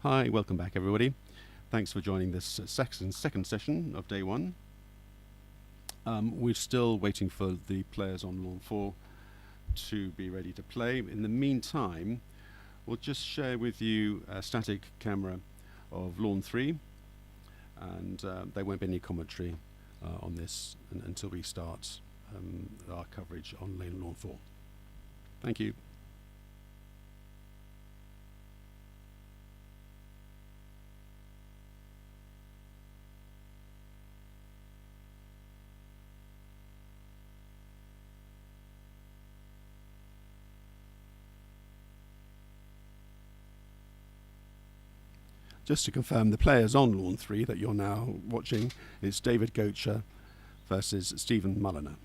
Hi, welcome back everybody. Thanks for joining this second session of day one. We're still waiting for the players on lawn 4 to be ready to play. In the meantime, we'll just share with you a static camera of lawn 3, and there won't be any commentary on this until we start our coverage on lawn 4. Thank you. Just to confirm, the players on lawn 3 that you're now watching is David Gocher versus Stephen Mulliner.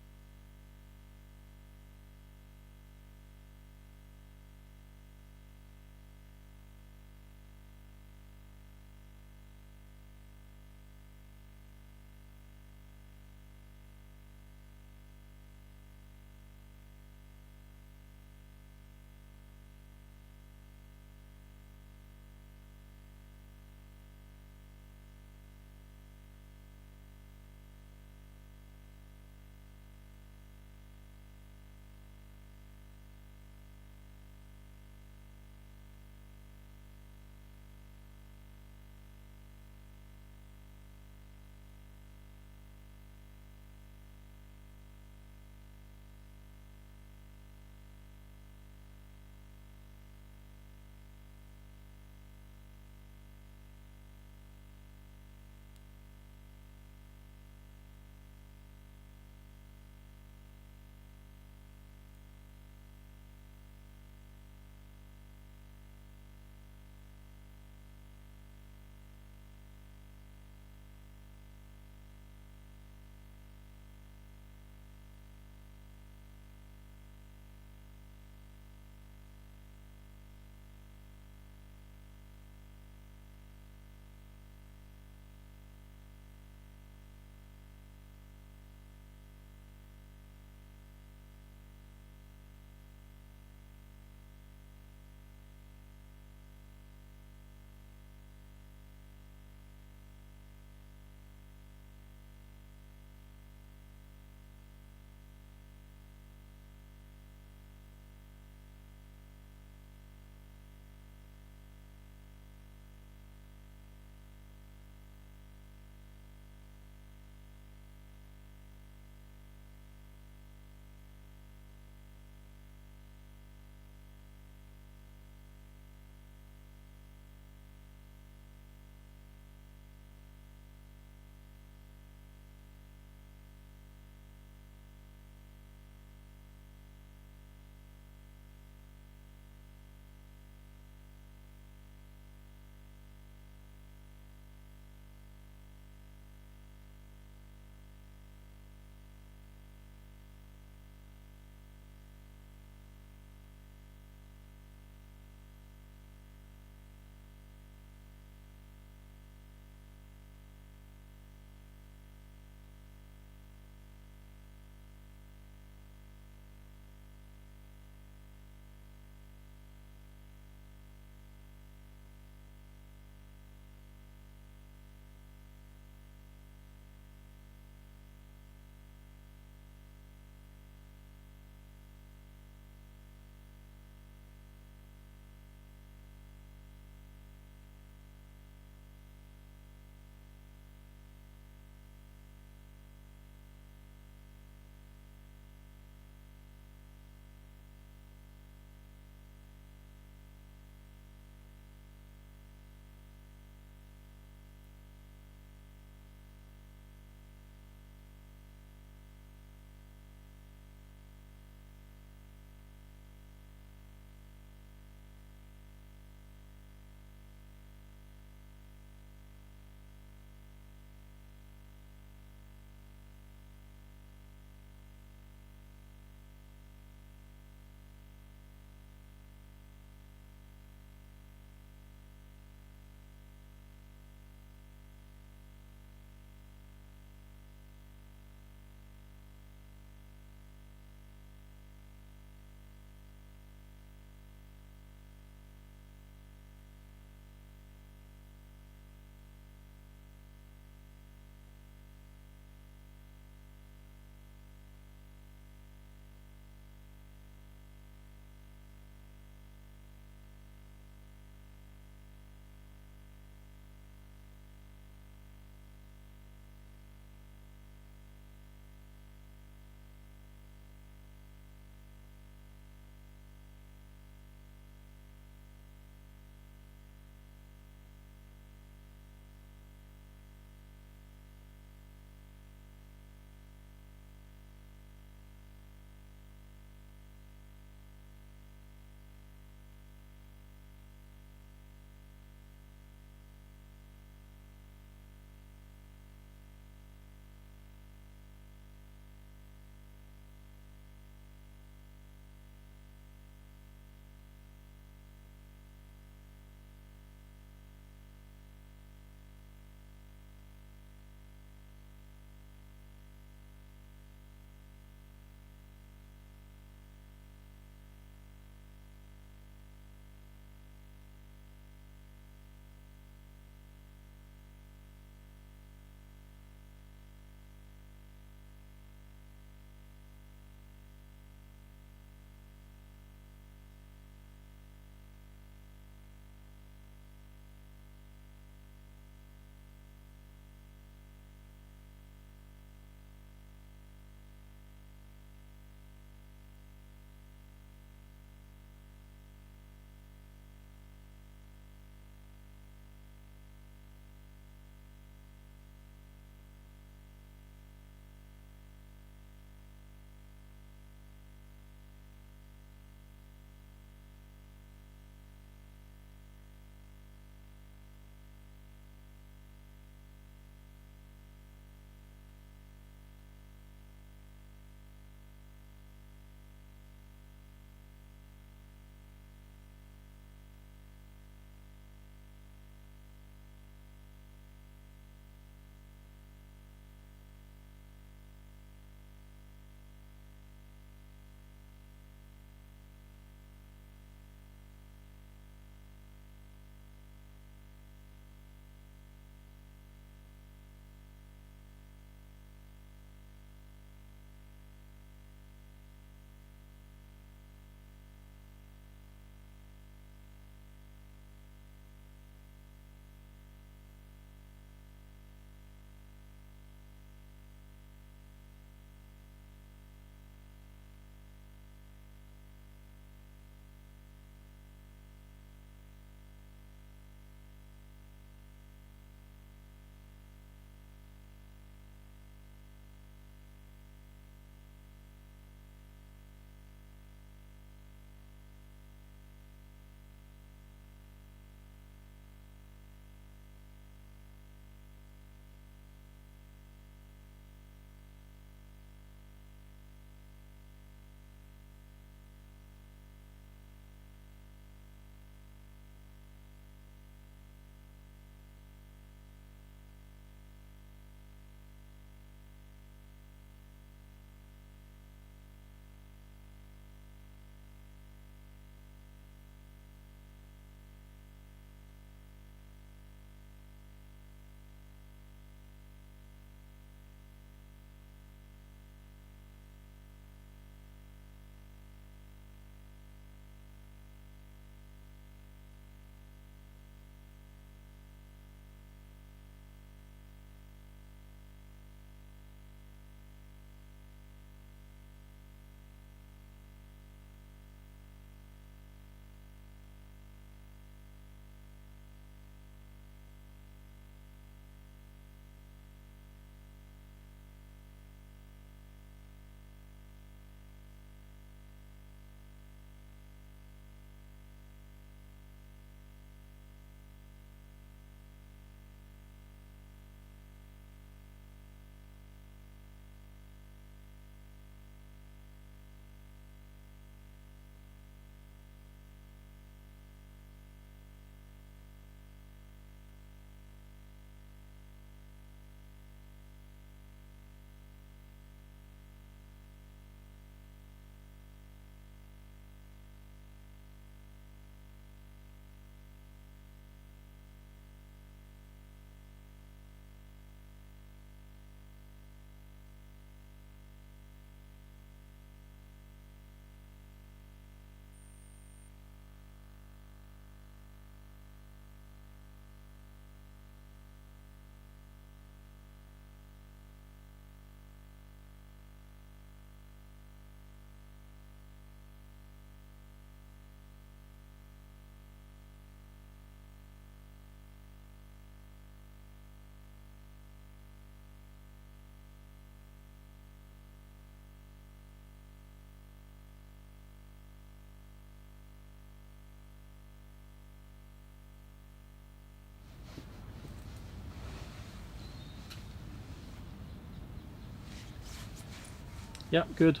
Yep, good.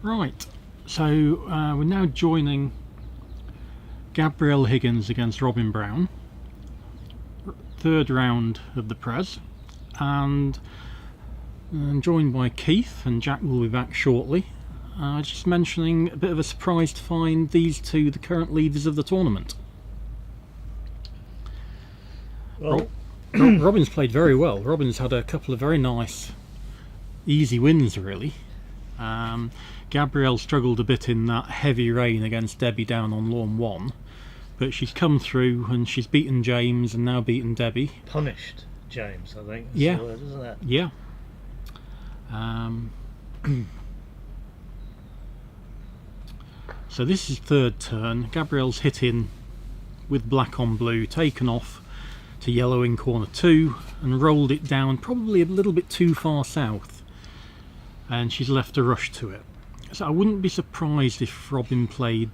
Right, so we're now joining Gabrielle Higgins against Robin Brown, third round of the Prez, and joined by Keith, and Jack will be back shortly. Just mentioning a bit of a surprise to find these two the current leaders of the tournament. Well, Robin's played very well. Robin's had a couple of very nice, easy wins really. Gabrielle struggled a bit in that heavy rain against Debbie down on lawn 1, but she's come through and she's beaten James and now beaten Debbie. punished James, I think. Yeah. The word, isn't it? Yeah. So this is third turn. Gabrielle's hit in with black on blue, taken off to yellow in corner 2 and rolled it down probably a little bit too far south, and she's left a rush to it. So I wouldn't be surprised if Robin played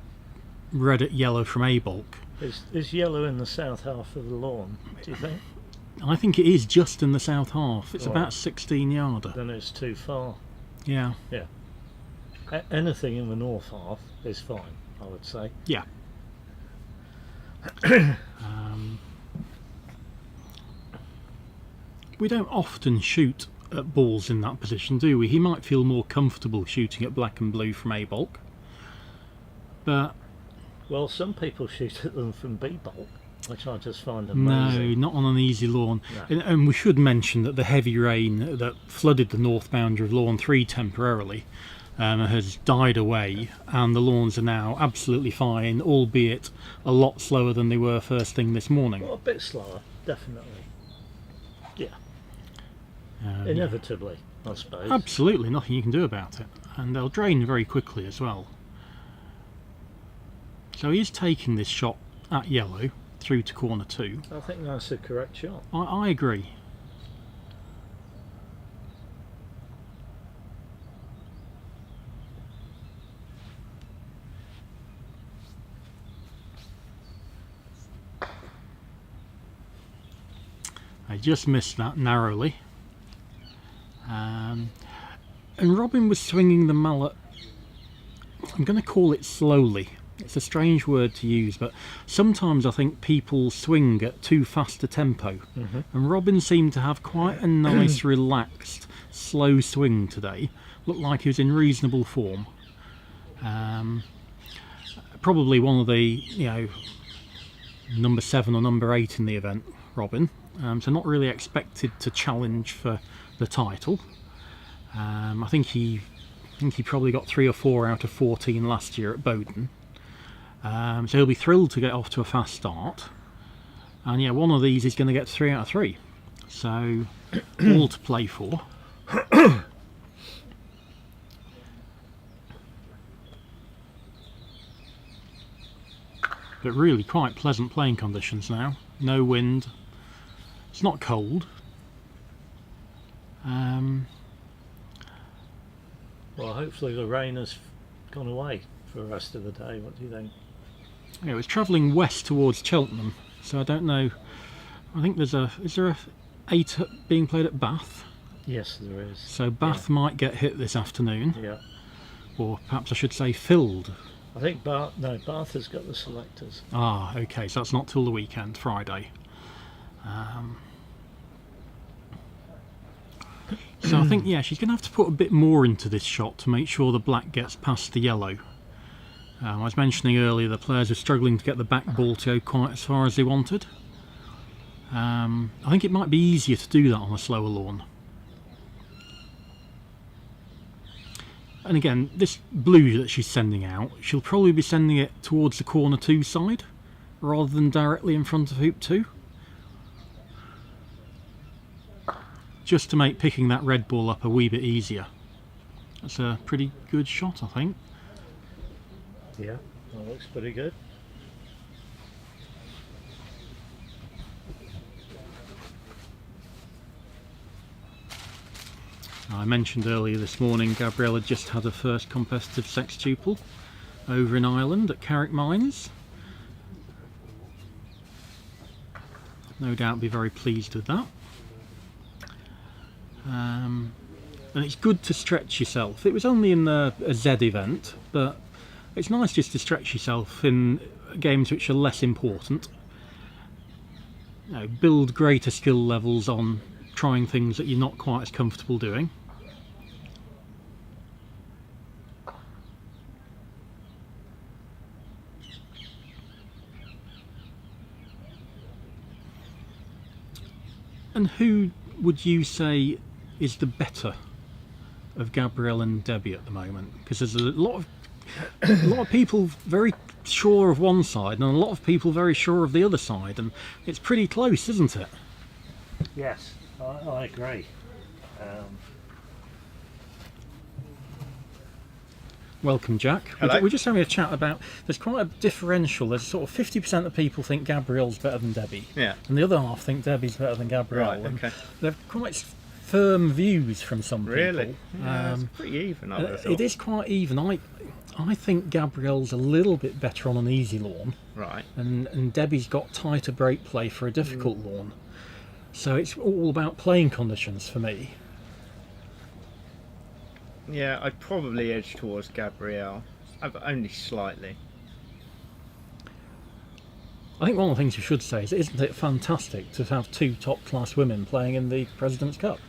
red at yellow from A bulk. Is yellow in the south half of the lawn, do you think? I think it is just in the south half. It's Right. about 16 yarder. Then it's too far. Yeah. Yeah. Anything in the north half is fine, I would say. Yeah. We don't often shoot at balls in that position, do we? He might feel more comfortable shooting at black and blue from A bulk, but Well, some people shoot at them from B bulk, which I just find no, amazing. not on an easy lawn. No. And we should mention that the heavy rain that flooded the north boundary of lawn 3 temporarily has died away, and the lawns are now absolutely fine, albeit a lot slower than they were first thing this morning. Well, a bit slower, definitely. Yeah, Um, inevitably, I suppose. Absolutely, nothing you can do about it, and they'll drain very quickly as well. So he's taking this shot at yellow through to corner 2. I think that's the correct shot. I agree. I just missed that narrowly. And Robin was swinging the mallet, I'm going to call it slowly. It's a strange word to use, but sometimes I think people swing at too fast a tempo. And Robin seemed to have quite a nice, relaxed, slow swing today. Looked like he was in reasonable form. Probably one of the, number 7 or number 8 in the event, Robin. So not really expected to challenge for the title. I think he probably got 3 or 4 out of 14 last year at Bowden. So he'll be thrilled to get off to a fast start. And yeah, one of these is going to get 3 out of 3. So all to play for. But really quite pleasant playing conditions now. No wind. It's not cold. Well, hopefully the rain has gone away for the rest of the day. What do you think? Yeah, it was travelling west towards Cheltenham, so I don't know. I think is there a 8 being played at Bath? Yes, there is. So Bath might get hit this afternoon, Yeah. or perhaps I should say filled. I think Bath has got the selectors. Ah, okay, so that's not till the weekend, Friday. So I think, yeah, she's going to have to put a bit more into this shot to make sure the black gets past the yellow. I was mentioning earlier the players are struggling to get the back ball to go quite as far as they wanted. I think it might be easier to do that on a slower lawn. And again, this blue that she's sending out, she'll probably be sending it towards the corner 2 side rather than directly in front of hoop 2. Just to make picking that red ball up a wee bit easier. That's a pretty good shot, I think. Yeah, that looks pretty good. I mentioned earlier this morning Gabrielle had just had her first competitive sextuple over in Ireland at Carrick Mines. No doubt be very pleased with that. And it's good to stretch yourself. It was only in a Z event, but it's nice just to stretch yourself in games which are less important. You know, build greater skill levels on trying things that you're not quite as comfortable doing. And who would you say is the better of Gabrielle and Debbie at the moment? Because there's a lot of people very sure of one side and a lot of people very sure of the other side, and it's pretty close, isn't it? Yes, I agree. Welcome, Jack. Hello. We're just having a chat about, there's quite a differential. There's sort of 50% of people think Gabrielle's better than Debbie, Yeah. and the other half think Debbie's better than Gabrielle. Right, And okay. they're quite firm views from some people. Really? Yeah, it's pretty even, I would have thought. It is quite even. I think Gabrielle's a little bit better on an easy lawn, Right. and Debbie's got tighter break play for a difficult lawn. So it's all about playing conditions for me. Yeah, I'd probably edge towards Gabrielle, but only slightly. I think one of the things you should say is, isn't it fantastic to have two top-class women playing in the President's Cup?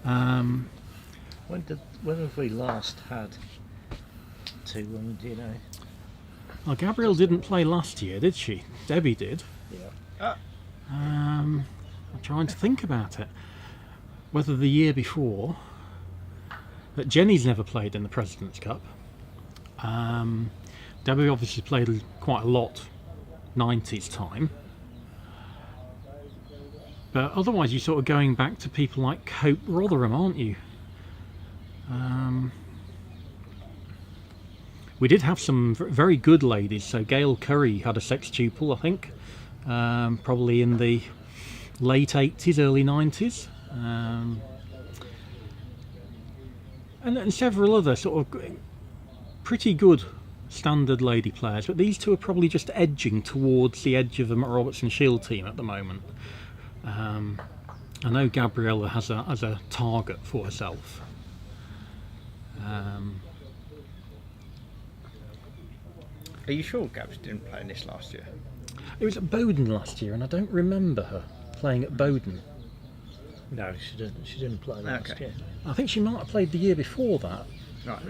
When have we last had two women? Do you know? Well, Gabrielle didn't play last year, did she? Debbie did. Yeah. I'm trying to think about it. Whether the year before, but Jenny's never played in the President's Cup. Debbie obviously played quite a lot 90s time. But otherwise you're sort of going back to people like Hope Rotherham, aren't you? We did have some very good ladies. So Gail Curry had a sextuple, I think, probably in the late 80s, early 90s. And several other sort of pretty good standard lady players, but these two are probably just edging towards the edge of the Matt Robertson Shield team at the moment. I know Gabriella has a target for herself. Are you sure Gabs didn't play in this last year? It was at Bowden last year, and I don't remember her playing at Bowden. No, she didn't. She didn't play last Okay. year. I think she might have played the year before that. Right.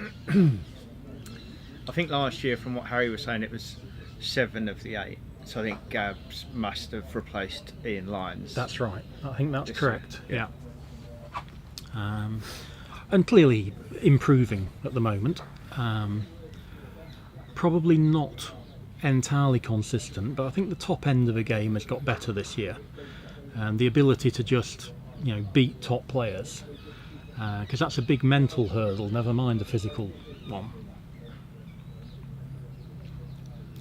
I think last year, from what Harry was saying, it was 7 of the 8. So I think Gabs must have replaced Ian Lyons. That's right. I think that's This correct. year, Yeah. And clearly improving at the moment. Probably not entirely consistent, but I think the top end of the game has got better this year. And the ability to just, beat top players, because that's a big mental hurdle, never mind the physical one.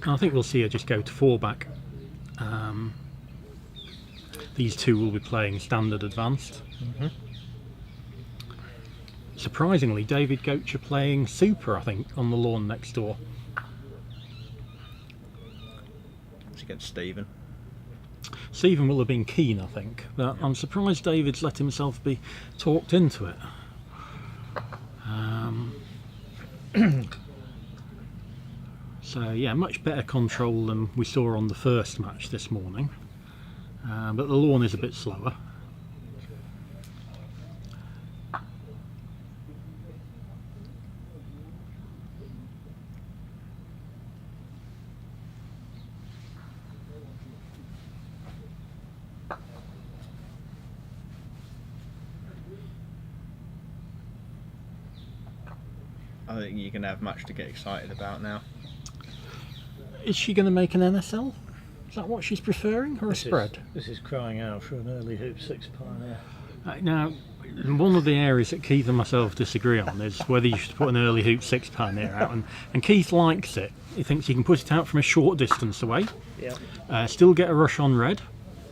And I think we'll see her just go to 4-back. These two will be playing standard advanced. Surprisingly, David Gocher playing super, I think, on the lawn next door. It's against Stephen. Stephen will have been keen, I think, but I'm surprised David's let himself be talked into it. So yeah, much better control than we saw on the first match this morning, but the lawn is a bit slower. I think you're going to have much to get excited about now. Is she going to make an NSL? Is that what she's preferring, or a spread? This is crying out for an early Hoop 6 pioneer. Now, one of the areas that Keith and myself disagree on is whether you should put an early hoop 6 pioneer out, and Keith likes it. He thinks you can put it out from a short distance away, still get a rush on red,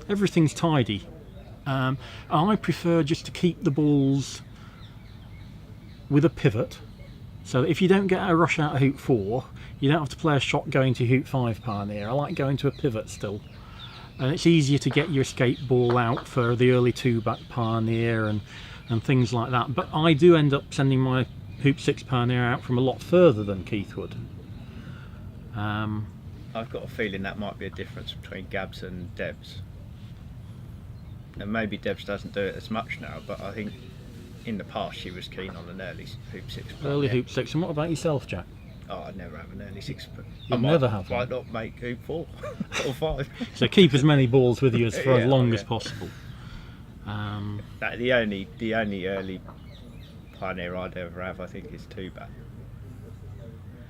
everything's tidy. I prefer just to keep the balls with a pivot, so that if you don't get a rush out of hoop 4, you don't have to play a shot going to hoop 5 pioneer. I like going to a pivot still, and it's easier to get your escape ball out for the early 2-back pioneer and things like that. But I do end up sending my hoop 6 pioneer out from a lot further than Keith would. I've got a feeling that might be a difference between Gabs and Debs. And maybe Debs doesn't do it as much now, but I think in the past she was keen on an early hoop 6 pioneer. Early hoop 6. And what about yourself, Jack? Oh, I'd never have an early 6. You never have Why one? not make hoop 4 or 5? So keep as many balls with you as for as Yeah, long yeah. as possible. The only early pioneer I'd ever have, I think, is 2-back.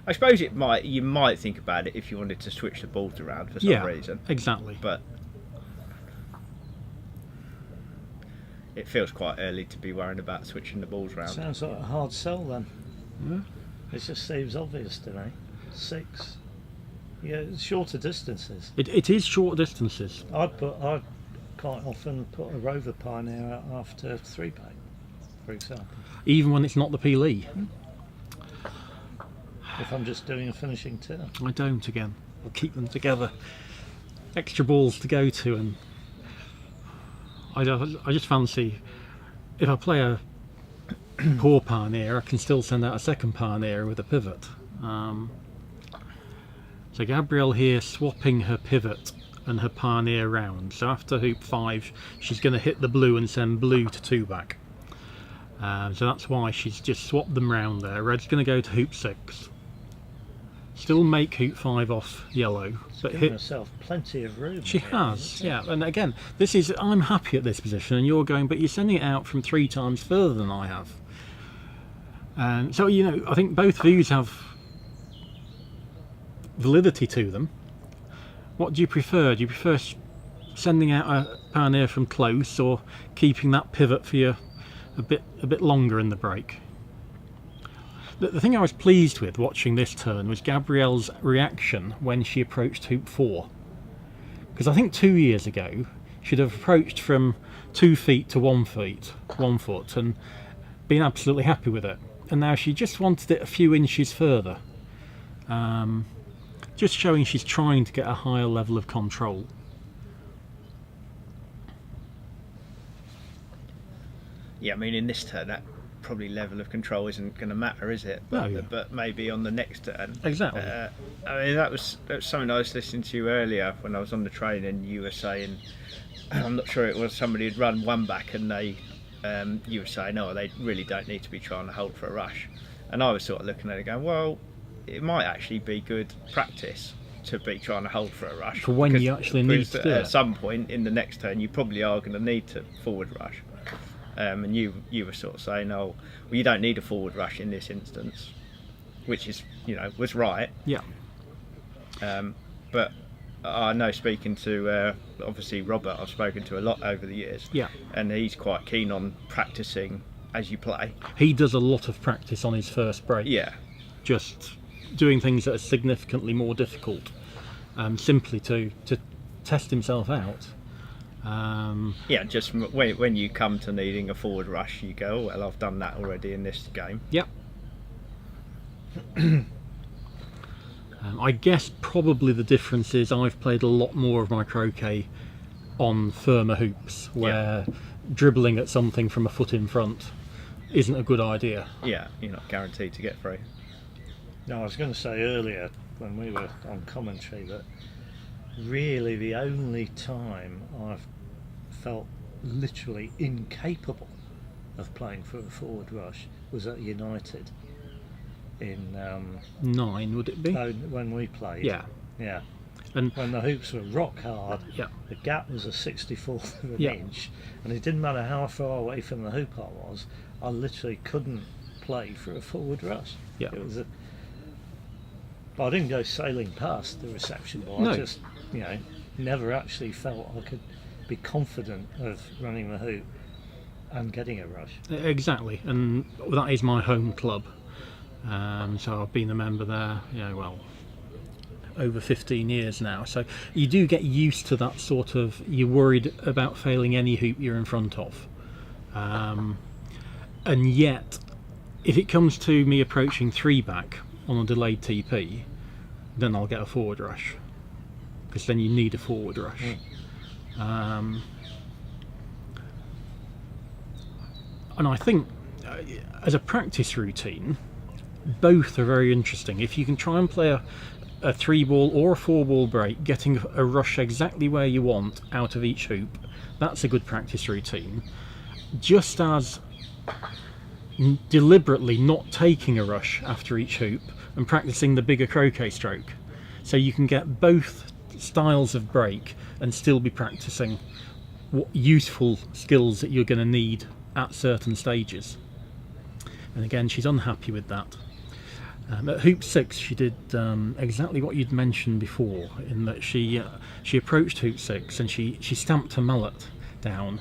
I suppose you might think about it if you wanted to switch the balls around for some reason. Exactly. But it feels quite early to be worrying about switching the balls around. Sounds like a hard sell then. Yeah. It just seems obvious to me. 6. Yeah, it's shorter distances. It is short distances. I'd quite often put a rover pioneer out after 3-pack, for example. Even when it's not the PLE. If I'm just doing a finishing turn. I don't again. I'll keep them together. Extra balls to go to, and I just fancy if I play a poor pioneer, I can still send out a second pioneer with a pivot. So Gabrielle here swapping her pivot and her pioneer round. So after hoop 5, she's going to hit the blue and send blue to 2-back. So that's why she's just swapped them round there. Red's going to go to hoop 6. Still make hoop 5 off yellow, but Giving hit. herself plenty of room. She here, has, isn't yeah. And again, this is I'm happy at this position, and you're going, but you're sending it out from 3 times further than I have. And so I think both views have validity to them. What do you prefer? Do you prefer sending out a pioneer from close, or keeping that pivot for you a bit longer in the break? The thing I was pleased with watching this turn was Gabrielle's reaction when she approached hoop 4, because I think 2 years ago she'd have approached from 2 feet to 1 foot and been absolutely happy with it, and now she just wanted it a few inches further, just showing she's trying to get a higher level of control. Yeah, I mean, in this turn, that probably level of control isn't going to matter, is it? But, No. but maybe on the next turn. Exactly. I mean, that was something I was listening to you earlier when I was on the train, and you were saying, I'm not sure it was somebody who'd run 1-back, and you were saying, oh, they really don't need to be trying to hold for a rush. And I was sort of looking at it going, well, it might actually be good practice to be trying to hold for a rush. For when you actually need to do at it. some point in the next turn, you probably are going to need to forward rush. And you were sort of saying, oh, well, you don't need a forward rush in this instance, which is, was right. Yeah. But I know, speaking to obviously Robert, I've spoken to a lot over the years. Yeah. And he's quite keen on practicing as you play. He does a lot of practice on his first break. Yeah. Just doing things that are significantly more difficult, simply to test himself out. Yeah, just when you come to needing a forward rush, you go, oh, well, I've done that already in this game. Yep. I guess probably the difference is I've played a lot more of my croquet on firmer hoops, where dribbling at something from a foot in front isn't a good idea. Yeah, you're not guaranteed to get through. No, I was going to say earlier when we were on commentary that really the only time I've felt literally incapable of playing for a forward rush was at United in 9, would it be? when we played. Yeah. Yeah. And When the hoops were rock hard, yeah, the gap was a 64th of an Yeah. inch, and it didn't matter how far away from the hoop I was, I literally couldn't play for a forward rush. Yeah. It was but I didn't go sailing past the reception ball. No. I just, never actually felt I could be confident of running the hoop. and getting a rush. Exactly, and that is my home club. So I've been a member there, over 15 years now. So you do get used to that sort of, you're worried about failing any hoop you're in front of. And yet, if it comes to me approaching 3-back on a delayed TP, then I'll get a forward rush, because then you need a forward rush. And I think as a practice routine, both are very interesting. If you can try and play a 3-ball or a 4-ball break, getting a rush exactly where you want out of each hoop, that's a good practice routine. Just as deliberately not taking a rush after each hoop and practicing the bigger croquet stroke. So you can get both styles of break and still be practicing what useful skills that you're going to need at certain stages. And again, she's unhappy with that. At hoop 6 she did exactly what you'd mentioned before, in that she approached hoop 6 and she stamped her mallet down.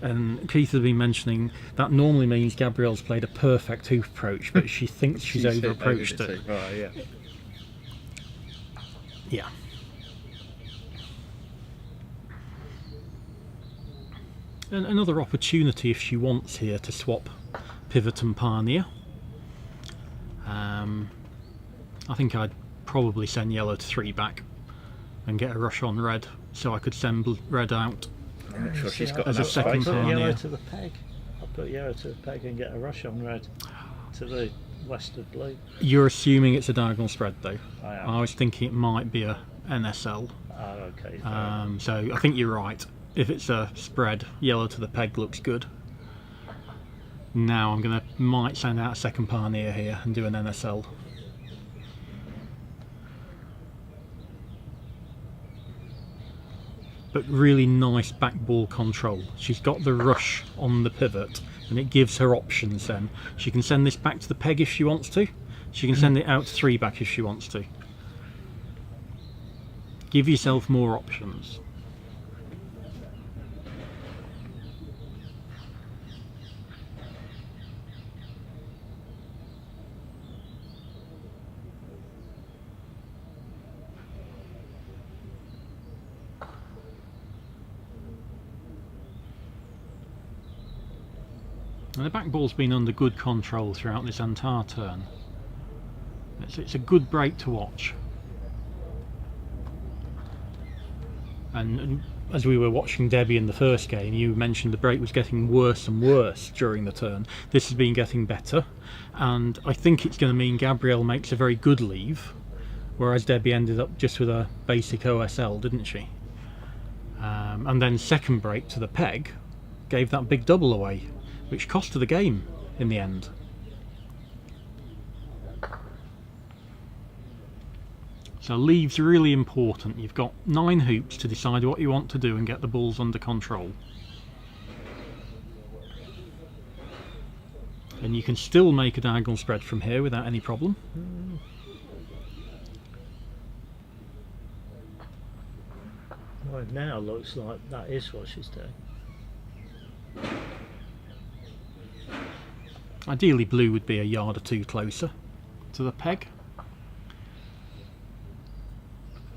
And Keith has been mentioning that normally means Gabrielle's played a perfect hoop approach, but she thinks she's over approached it. Right, yeah. Yeah. And another opportunity if she wants here to swap pivot and pioneer. I think I'd probably send yellow to 3-back and get a rush on red, so I could send red out. I'm not sure she's got as a enough second space. Put yellow pioneer. to the peg. I'll put yellow to the peg and get a rush on red to the west of blue. You're assuming it's a diagonal spread though. I am. I was thinking it might be a NSL. Oh, okay. So I think you're right. If it's a spread, yellow to the peg looks good. Now I'm might send out a second pioneer here and do an NSL. But really nice back ball control. She's got the rush on the pivot and it gives her options then. She can send this back to the peg if she wants to. She can send it out to 3-back if she wants to. Give yourself more options. And the back ball's been under good control throughout this entire turn. It's a good break to watch. And as we were watching Debbie in the first game, you mentioned the break was getting worse and worse during the turn. This has been getting better, and I think it's going to mean Gabrielle makes a very good leave, whereas Debbie ended up just with a basic OSL, didn't she? And then second break to the peg gave that big double away, which cost her the game in the end. So leave's really important. You've got 9 hoops to decide what you want to do and get the balls under control. And you can still make a diagonal spread from here without any problem. Well, it now looks like that is what she's doing. Ideally blue would be a yard or two closer to the peg.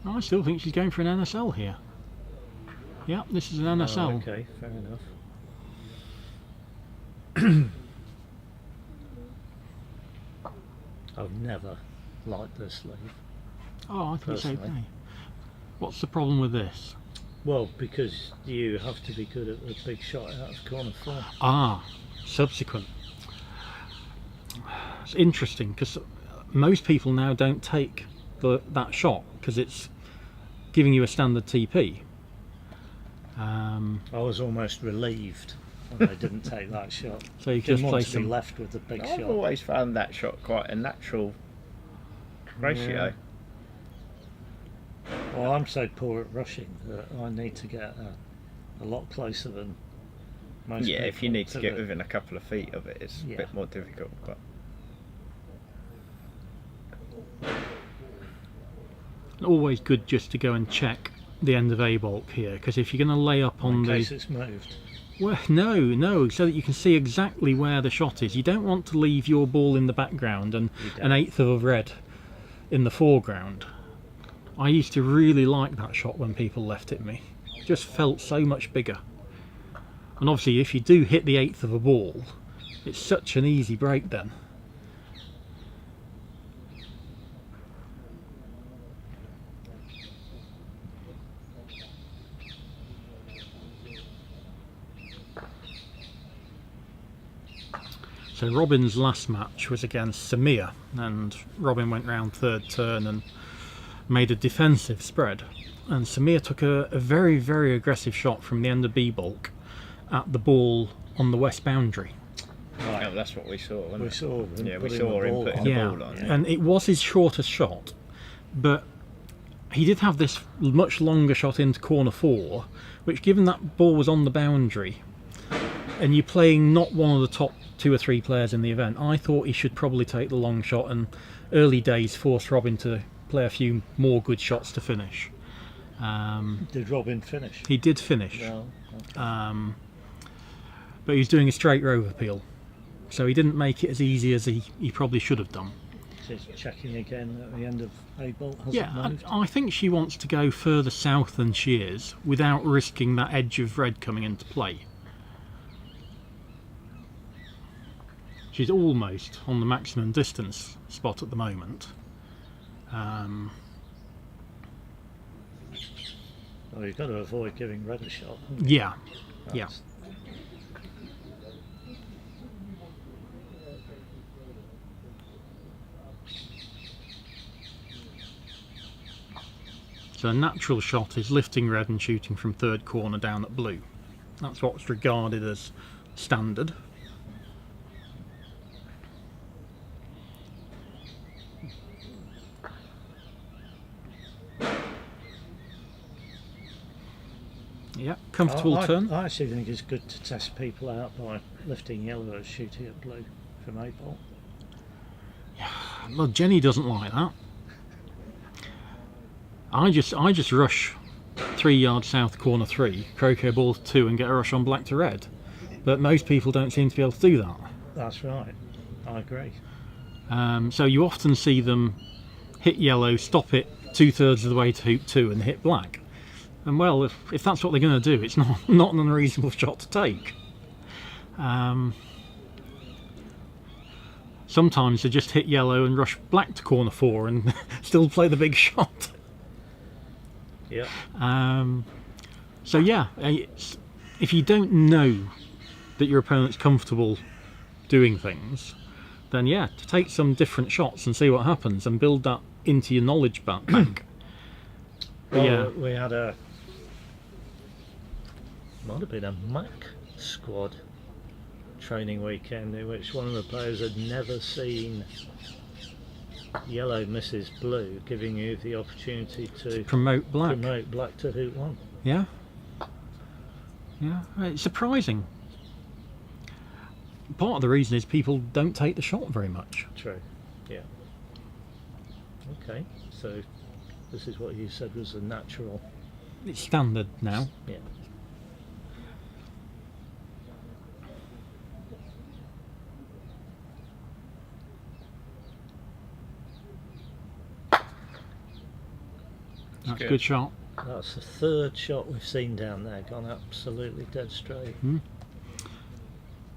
I still think she's going for an NSL here. Yeah, this is an NSL. Oh, okay, fair enough. I've never liked this leave. Oh, I think it's Personally. okay. What's the problem with this? Well, because you have to be good at the big shot out of corner 4. Ah, subsequent. It's interesting because most people now don't take that shot because it's giving you a standard TP. I was almost relieved when I didn't take that shot. So you Didn't just want play to be some. left with the big I've shot. always found that shot quite a natural ratio. Well, I'm so poor at rushing that I need to get a lot closer than most Yeah, people. if you need to get the- within a couple of feet of it, it's Yeah. a bit more difficult. But Always good just to go and check the end of A bulk here, because if you're going to lay up on in the case it's moved. Well, no, so that you can see exactly where the shot is. You don't want to leave your ball in the background and an eighth of a red in the foreground. I used to really like that shot when people left it me. It just felt so much bigger. And obviously if you do hit the eighth of a ball, it's such an easy break then. So Robin's last match was against Samir, and Robin went round third turn and made a defensive spread. And Samir took a very, very aggressive shot from the end of B-bulk at the ball on the west boundary. Right. Oh, that's what we saw, wasn't We it? saw him. Yeah, we saw him putting the ball on. And it was his shortest shot, but he did have this much longer shot into corner 4, which, given that ball was on the boundary, and you're playing not one of the top 2 or 3 players in the event, I thought he should probably take the long shot and early days force Robin to play a few more good shots to finish. Did Robin finish? He did finish, Well, okay. but he was doing a straight rove appeal, so he didn't make it as easy as he probably should have done. Just checking again at the end of A-bolt. Yeah, I think she wants to go further south than she is without risking that edge of red coming into play. She's almost on the maximum distance spot at the moment. Well, you've got to avoid giving red a shot. haven't you? Yeah, yeah. That's- So a natural shot is lifting red and shooting from third corner down at blue. That's what's regarded as standard. Yeah, comfortable turn. I actually think it's good to test people out by lifting yellow and shooting at blue from A-bolt. Well, Jenny doesn't like that. I just rush 3 yards south corner 3, croquet ball to 2 and get a rush on black to red. But most people don't seem to be able to do that. That's right. I agree. So you often see them hit yellow, stop it 2/3 of the way to hoop 2 and hit black. And well, if that's what they're going to do, it's not an unreasonable shot to take. Sometimes they just hit yellow and rush black to corner 4 and still play the big shot. Yeah. So yeah, if you don't know that your opponent's comfortable doing things, then yeah, to take some different shots and see what happens and build that into your knowledge bank. Well, Yeah. we had might have been a Mac squad training weekend in which one of the players had never seen yellow misses blue, giving you the opportunity to Promote black. promote black to hoop 1. Yeah. Yeah, it's surprising. Part of the reason is people don't take the shot very much. True. Yeah. Okay. So this is what you said was a natural. It's standard now. Yeah. That's a good. good shot. That's the third shot we've seen down there, gone absolutely dead straight. And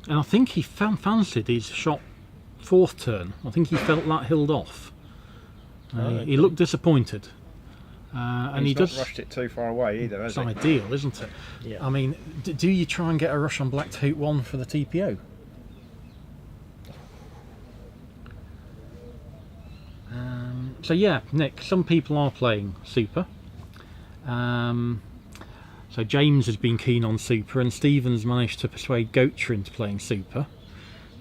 I think he fancied his shot 4th turn. I think he felt that hilled off. He looked disappointed. And He's he not does. rushed it too far away either, has It's he? ideal, isn't it? Yeah. I mean, do you try and get a rush on black to hoop 1 for the TPO? So yeah, Nick, some people are playing Super. So James has been keen on Super, and Stephen's managed to persuade Goacher into playing Super.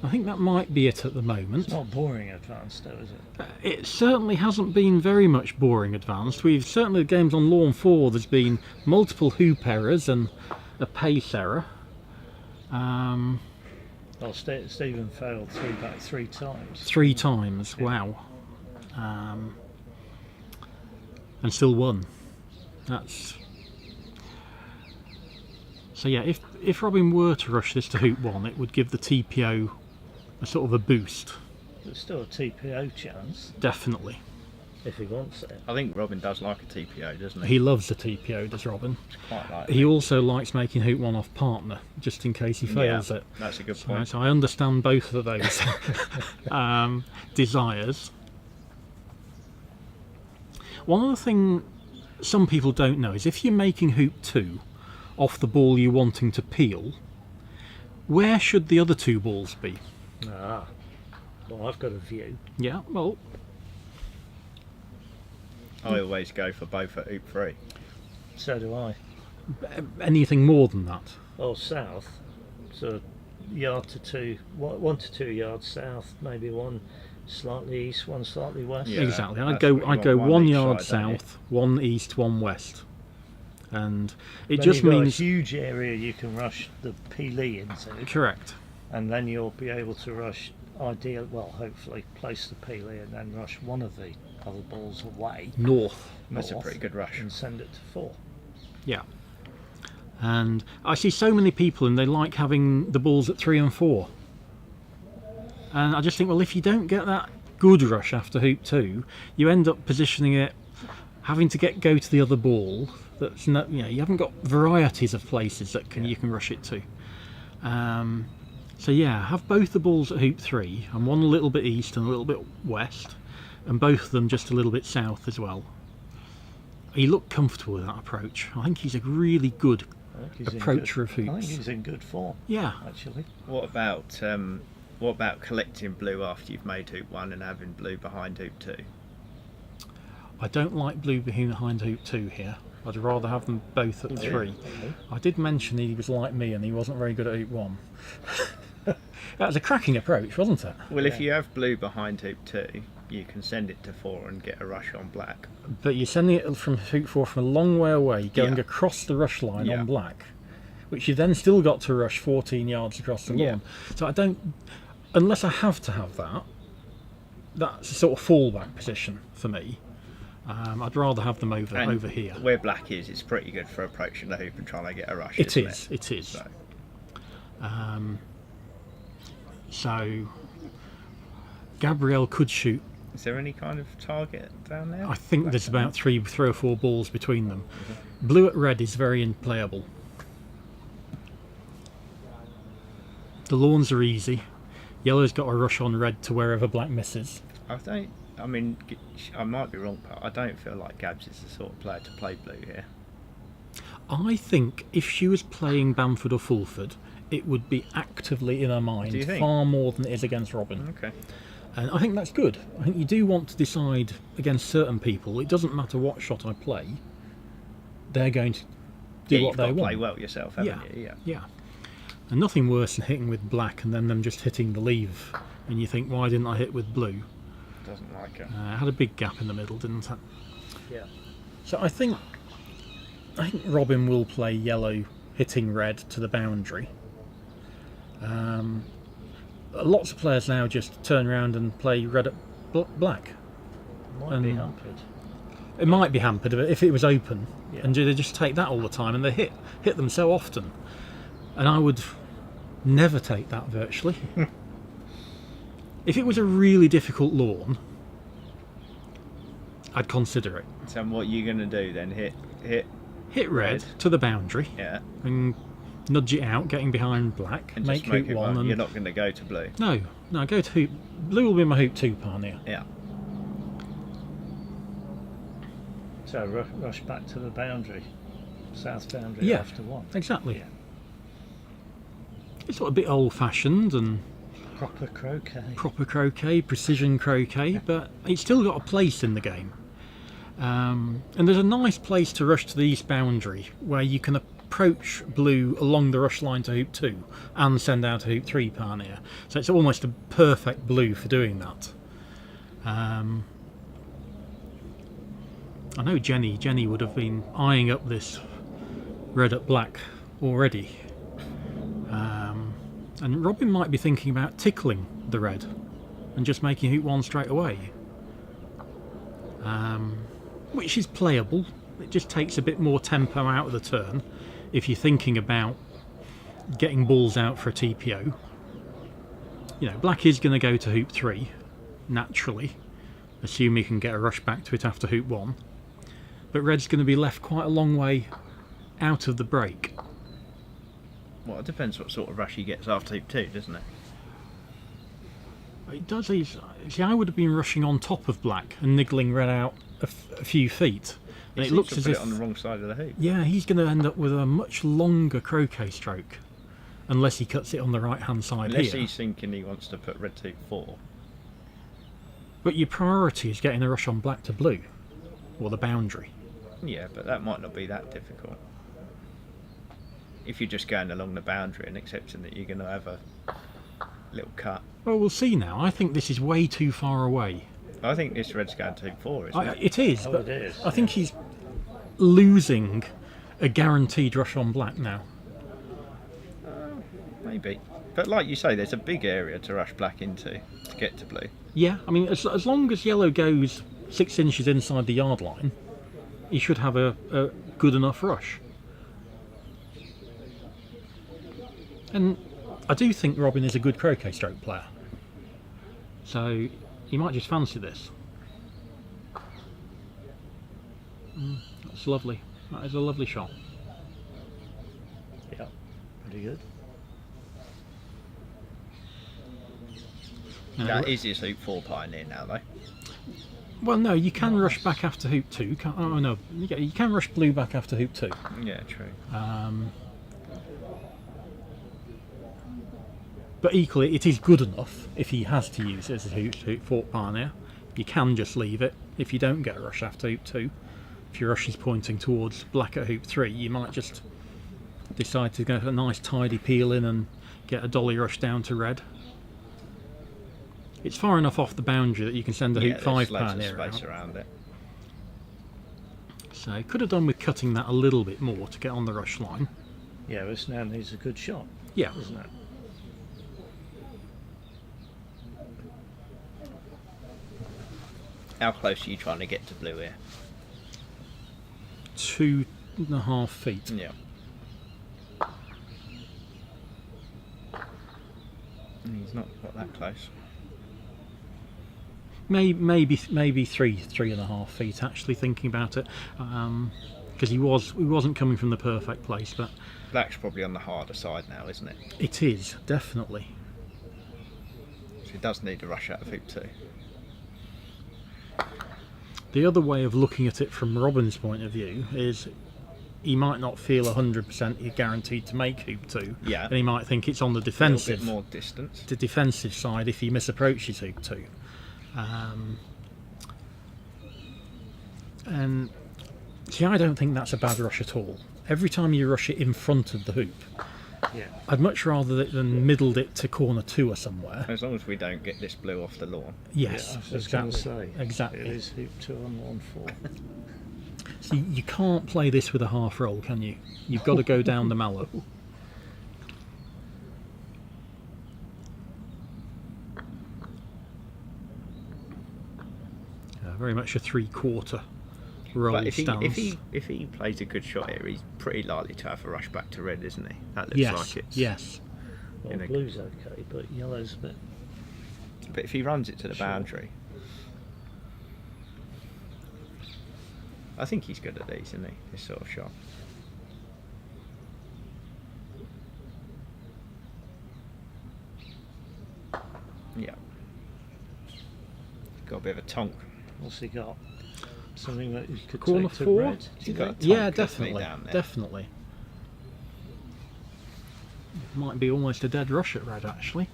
I think that might be it at the moment. It's not boring advanced though, is it? It certainly hasn't been very much boring advanced. We've certainly the games on Lawn 4, there's been multiple hoop errors and a pace error. Well, Stephen failed 3 back 3 times. 3 times, wow. And still won. So yeah, if Robin were to rush this to hoop 1, it would give the TPO a sort of a boost. There's still a TPO chance Definitely. if he wants it. I think Robin does like a TPO, doesn't he? He loves the TPO, does Robin. Quite like He also likes making hoop 1 off partner, just in case he fails it. That's a good point. So I understand both of those desires. One other thing some people don't know is if you're making hoop 2 off the ball you're wanting to peel, where should the other 2 balls be? Ah, well, I've got a view. Yeah, well, I always go for both at hoop 3. So do I. anything more than that. Or south, so yard to 2, 1 to 2 yards south, maybe one slightly east, one slightly west. Yeah, Exactly. I'd that's go. what you I'd go want, 1 each yard side, don't you? south, 1 east, 1 west, and it Then just you've got means a huge area you can rush the peelee into, correct. and then you'll be able to rush, hopefully place the peelee and then rush one of the other balls away. North. That's a north pretty good rush. And send it to 4. Yeah. And I see so many people, and they like having the balls at 3 and 4. And I just think, well, if you don't get that good rush after hoop 2, you end up positioning it, having to go to the other ball. That's not, you haven't got varieties of places that you can rush it to. So yeah, have both the balls at hoop 3, and one a little bit east and a little bit west, and both of them just a little bit south as well. He looked comfortable with that approach. I think he's a really good I think he's approacher of I think hoops. he's in good form, Yeah, actually. What about collecting blue after you've made hoop 1 and having blue behind hoop 2? I don't like blue behind hoop 2 here. I'd rather have them both at 3. Okay. I did mention he was like me and he wasn't very good at hoop 1. That was a cracking approach, wasn't it? Well, if you have blue behind hoop 2, you can send it to 4 and get a rush on black. But you're sending it from hoop 4 from a long way away, going Yeah. across the rush line Yeah. on black, which you then still got to rush 14 yards across the Yeah. lawn. So I don't, unless I have to have that, that's a sort of fallback position for me. I'd rather have them over here. Where black is, it's pretty good for approaching the hoop and trying to get a rush. It isn't is. It is. So, So Gabrielle could shoot. is there any kind of target down there? I think there's about three or four balls between them. Blue at red is very unplayable. The lawns are easy. Yellow's got a rush on red to wherever black misses. I mean, I might be wrong, but I don't feel like Gabs is the sort of player to play blue here. I think if she was playing Bamford or Fulford, it would be actively in her mind Do you think? far more than it is against Robin. Okay. And I think that's good. I think you do want to decide against certain people. It doesn't matter what shot I play. They're going to do what you've they got to want. play well yourself, haven't Yeah. you? Yeah. Yeah. And nothing worse than hitting with black and then them just hitting the leave. And you think, why didn't I hit with blue? Doesn't like it. It had a big gap in the middle, didn't it? Yeah. So I think Robin will play yellow hitting red to the boundary. Lots of players now just turn around and play red at black. Might be hampered. It might be hampered if it was open, Yeah. and they just take that all the time, and they hit them so often. And I would never take that virtually. If it was a really difficult lawn, I'd consider it. So what are you going to do then? Hit. Hit red Red. to the boundary Yeah. and nudge it out, getting behind black, And make just make hoop it 1. one. And You're not going to go to blue. No, go to hoop. Blue will be my hoop 2 partner. Yeah. So rush back to the boundary, south boundary Yeah. after 1. Exactly. Yeah. It's sort of a bit old-fashioned and Proper croquet, precision croquet, but it's still got a place in the game. And there's a nice place to rush to the east boundary where you can approach blue along the rush line to hoop 2 and send out a hoop 3 partner. So it's almost a perfect blue for doing that. I know Jenny would have been eyeing up this red at black already. And Robin might be thinking about tickling the red and just making hoop 1 straight away. Which is playable. It just takes a bit more tempo out of the turn if you're thinking about getting balls out for a TPO. You know, black is going to go to hoop 3 naturally, assume he can get a rush back to it after hoop 1. But red's going to be left quite a long way out of the break. Well, it depends what sort of rush he gets after hoop 2, doesn't it? It does. See, I would have been rushing on top of black and niggling red out a few feet. And He it looks seems as to put if it on the wrong side of the hoop. yeah, he's going to end up with a much longer croquet stroke, unless he cuts it on the right hand side Unless here. he's thinking he wants to put red to hoop 4. But your priority is getting a rush on black to blue, or the boundary. Yeah, but that might not be that difficult. If you're just going along the boundary and accepting that you're going to have a little cut. Well, we'll see now. I think this is way too far away. I think this red's going to hoop 4, isn't it? It is, Oh, but it is, I think he's losing a guaranteed rush on black now. Maybe. But like you say, there's a big area to rush black into to get to blue. Yeah, I mean, as long as yellow goes 6 inches inside the yard line, he should have a good enough rush. And I do think Robin is a good croquet stroke player. So he might just fancy this. That's lovely. That is a lovely shot. Yeah, pretty good. That is his hoop 4 pioneer now, though. Well, no, you can rush back after hoop 2. Oh no, you can rush blue back after hoop 2. Yeah, true. But equally, it is good enough if he has to use it as a hoop 4 pioneer. You can just leave it if you don't get a rush after hoop 2. If your rush is pointing towards black at hoop 3, you might just decide to go a nice tidy peel in and get a dolly rush down to red. It's far enough off the boundary that you can send a hoop 5 there's loads of pioneer space out. around it. So could have done with cutting that a little bit more to get on the rush line. Yeah, this now needs a good shot, Yeah. doesn't it? How close are you trying to get to blue here? 2.5 feet. Yeah. He's not got that close. Maybe 3.5 feet. Actually, thinking about it, because he wasn't coming from the perfect place, but Black's probably on the harder side now, isn't it? it is definitely. So he does need a rush out of hoop 2. The other way of looking at it from Robin's point of view is he might not feel 100% he's guaranteed to make hoop 2, Yeah. and he might think it's on the A little defensive. bit more distance. The defensive side if he misapproaches hoop 2. And see, I don't think that's a bad rush at all. Every time you rush it in front of the hoop, Yeah. I'd much rather than middled it to corner 2 or somewhere. As long as we don't get this blue off the lawn. Yes, Yeah, I was just going exactly. to say. Exactly. It is hoop 2 on lawn 4. See, you can't play this with a half roll, can you? You've got to go down the mallow. Very much a 3/4 roll But if stance. he plays a good shot here, he's pretty likely to have a rush back to red, isn't he? That looks yes, like it's. yes. Well, In a- blue's okay, but yellow's a bit. But if he runs it to the Sure. boundary, I think he's good at these, isn't he? This sort of shot. Yeah. Got a bit of a tonk. What's he got? Something that you could Corner take to 4? red. He's got a tonk, Yeah, hasn't he, definitely. down there? Definitely. Might be almost a dead rush at red, actually.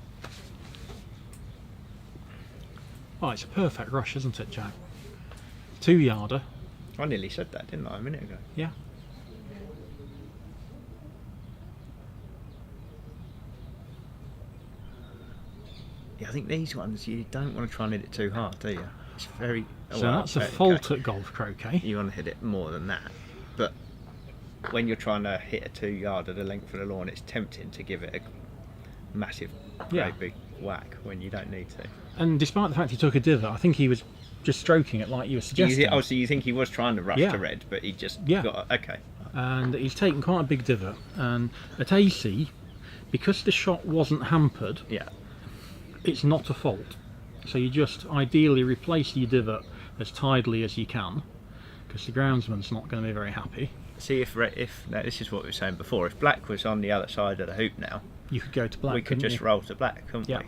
Oh, it's a perfect rush, isn't it, Jack? 2-yarder. I nearly said that, didn't I, a minute ago? Yeah. Yeah, I think these ones you don't want to try and hit it too hard, do you? It's very. So well, that's a okay. fault at golf croquet. You want to hit it more than that, but when you're trying to hit a 2-yarder the length of the lawn, it's tempting to give it a massive, Yeah. great big whack when you don't need to. And despite the fact he took a divot, I think he was just stroking it like you were Do suggesting. so you think he was trying to rush Yeah. to red, but he just Yeah. got okay. And he's taken quite a big divot. And at AC, because the shot wasn't hampered, Yeah. it's not a fault. So you just ideally replace your divot as tidily as you can, because the groundsman's not going to be very happy. See, if now this is what we were saying before, if black was on the other side of the hoop now, You could go to black. we could couldn't just you? roll to black, couldn't Yeah. we?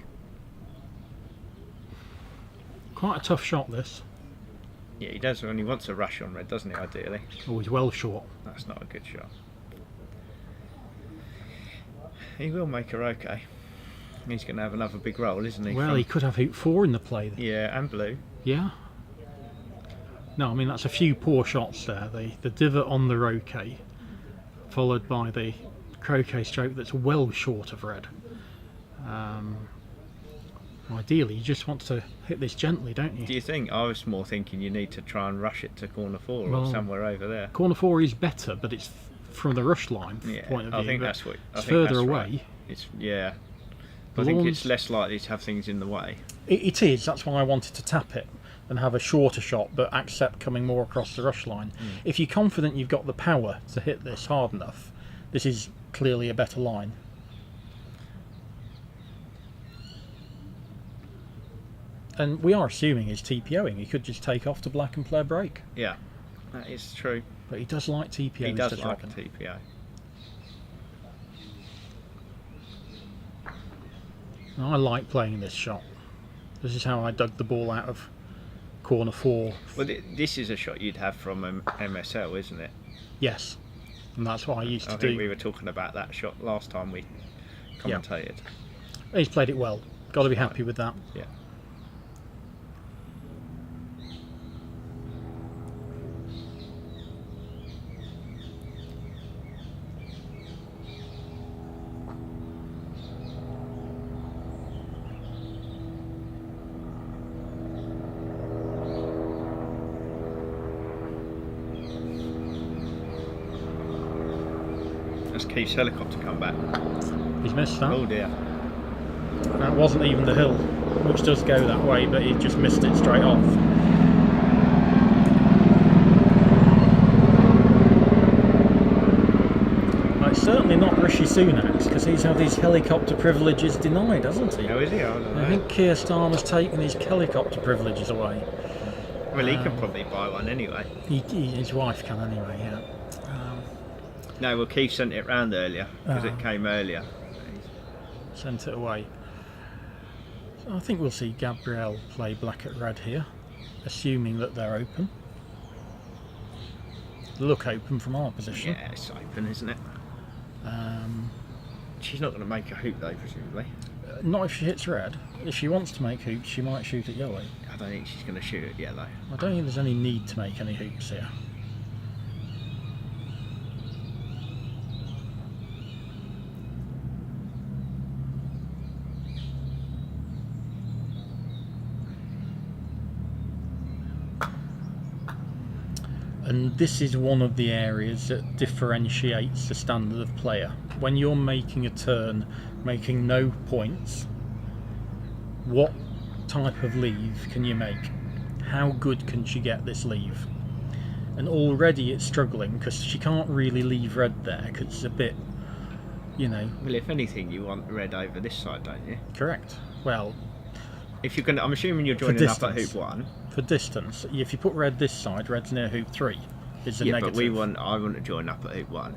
Quite a tough shot, this. Yeah, he does when he wants a rush on red, doesn't he, ideally? Always well short. That's not a good shot. He will make her okay. He's going to have another big roll, isn't he? Well, from- he could have hoop 4 in the play then. Yeah, and blue. Yeah. No, I mean, that's a few poor shots there. The divot on the roquet, followed by the croquet stroke that's well short of red. Ideally, you just want to hit this gently, don't you? Do you think? I was more thinking you need to try and rush it to corner 4 Well, or somewhere over there. Corner 4 is better, but it's from the rush line Yeah, point of view. I think but that's what. I it's think further that's away. right. It's yeah. The I think lawns- it's less likely to have things in the way. It is. That's why I wanted to tap it and have a shorter shot, but accept coming more across the rush line. If you're confident you've got the power to hit this hard enough, this is clearly a better line. And we are assuming he's TPOing. He could just take off to black and play a break. Yeah, that is true. But he does like TPO. He does does like Robin. TPO. I like playing this shot. This is how I dug the ball out of corner 4. Well, this is a shot you'd have from MSL, isn't it? Yes. And that's what I used I to think do. we were talking about that shot last time we Yeah. commentated. He's played it well. Got to be happy with that. Yeah. That's Keith's helicopter come back. He's missed that. Oh dear. That wasn't even the hill, which does go that way, but he just missed it straight off. Well, it's certainly not Rishi Sunak's, because he's had his helicopter privileges denied, hasn't he? How is he? I don't know. I think Keir Starmer's taken his helicopter privileges away. Well, he can probably buy one anyway. His wife can anyway, yeah. No, well, Keith sent it round earlier because Ah. it came earlier. Sent it away. So I think we'll see Gabrielle play black at red here, assuming that they're open. Look open from our position. Yeah, it's open, isn't it? Um, She's not going to make a hoop though, presumably. not if she hits red. If she wants to make hoops, she might shoot at yellow. I don't think she's going to shoot at yellow. I don't think there's any need to make any hoops here. And this is one of the areas that differentiates the standard of player. When you're making a turn, making no points, what type of leave can you make? How good can she get this leave? And already it's struggling because she can't really leave red there because it's a bit, you know. Well, if anything, you want red over this side, don't you? Correct. Well, If you're going to, I'm assuming you're joining up at distance. hoop 1. for distance, if you put red this side, red's near hoop 3. Is a Yeah, negative. but I want to join up at hoop 1.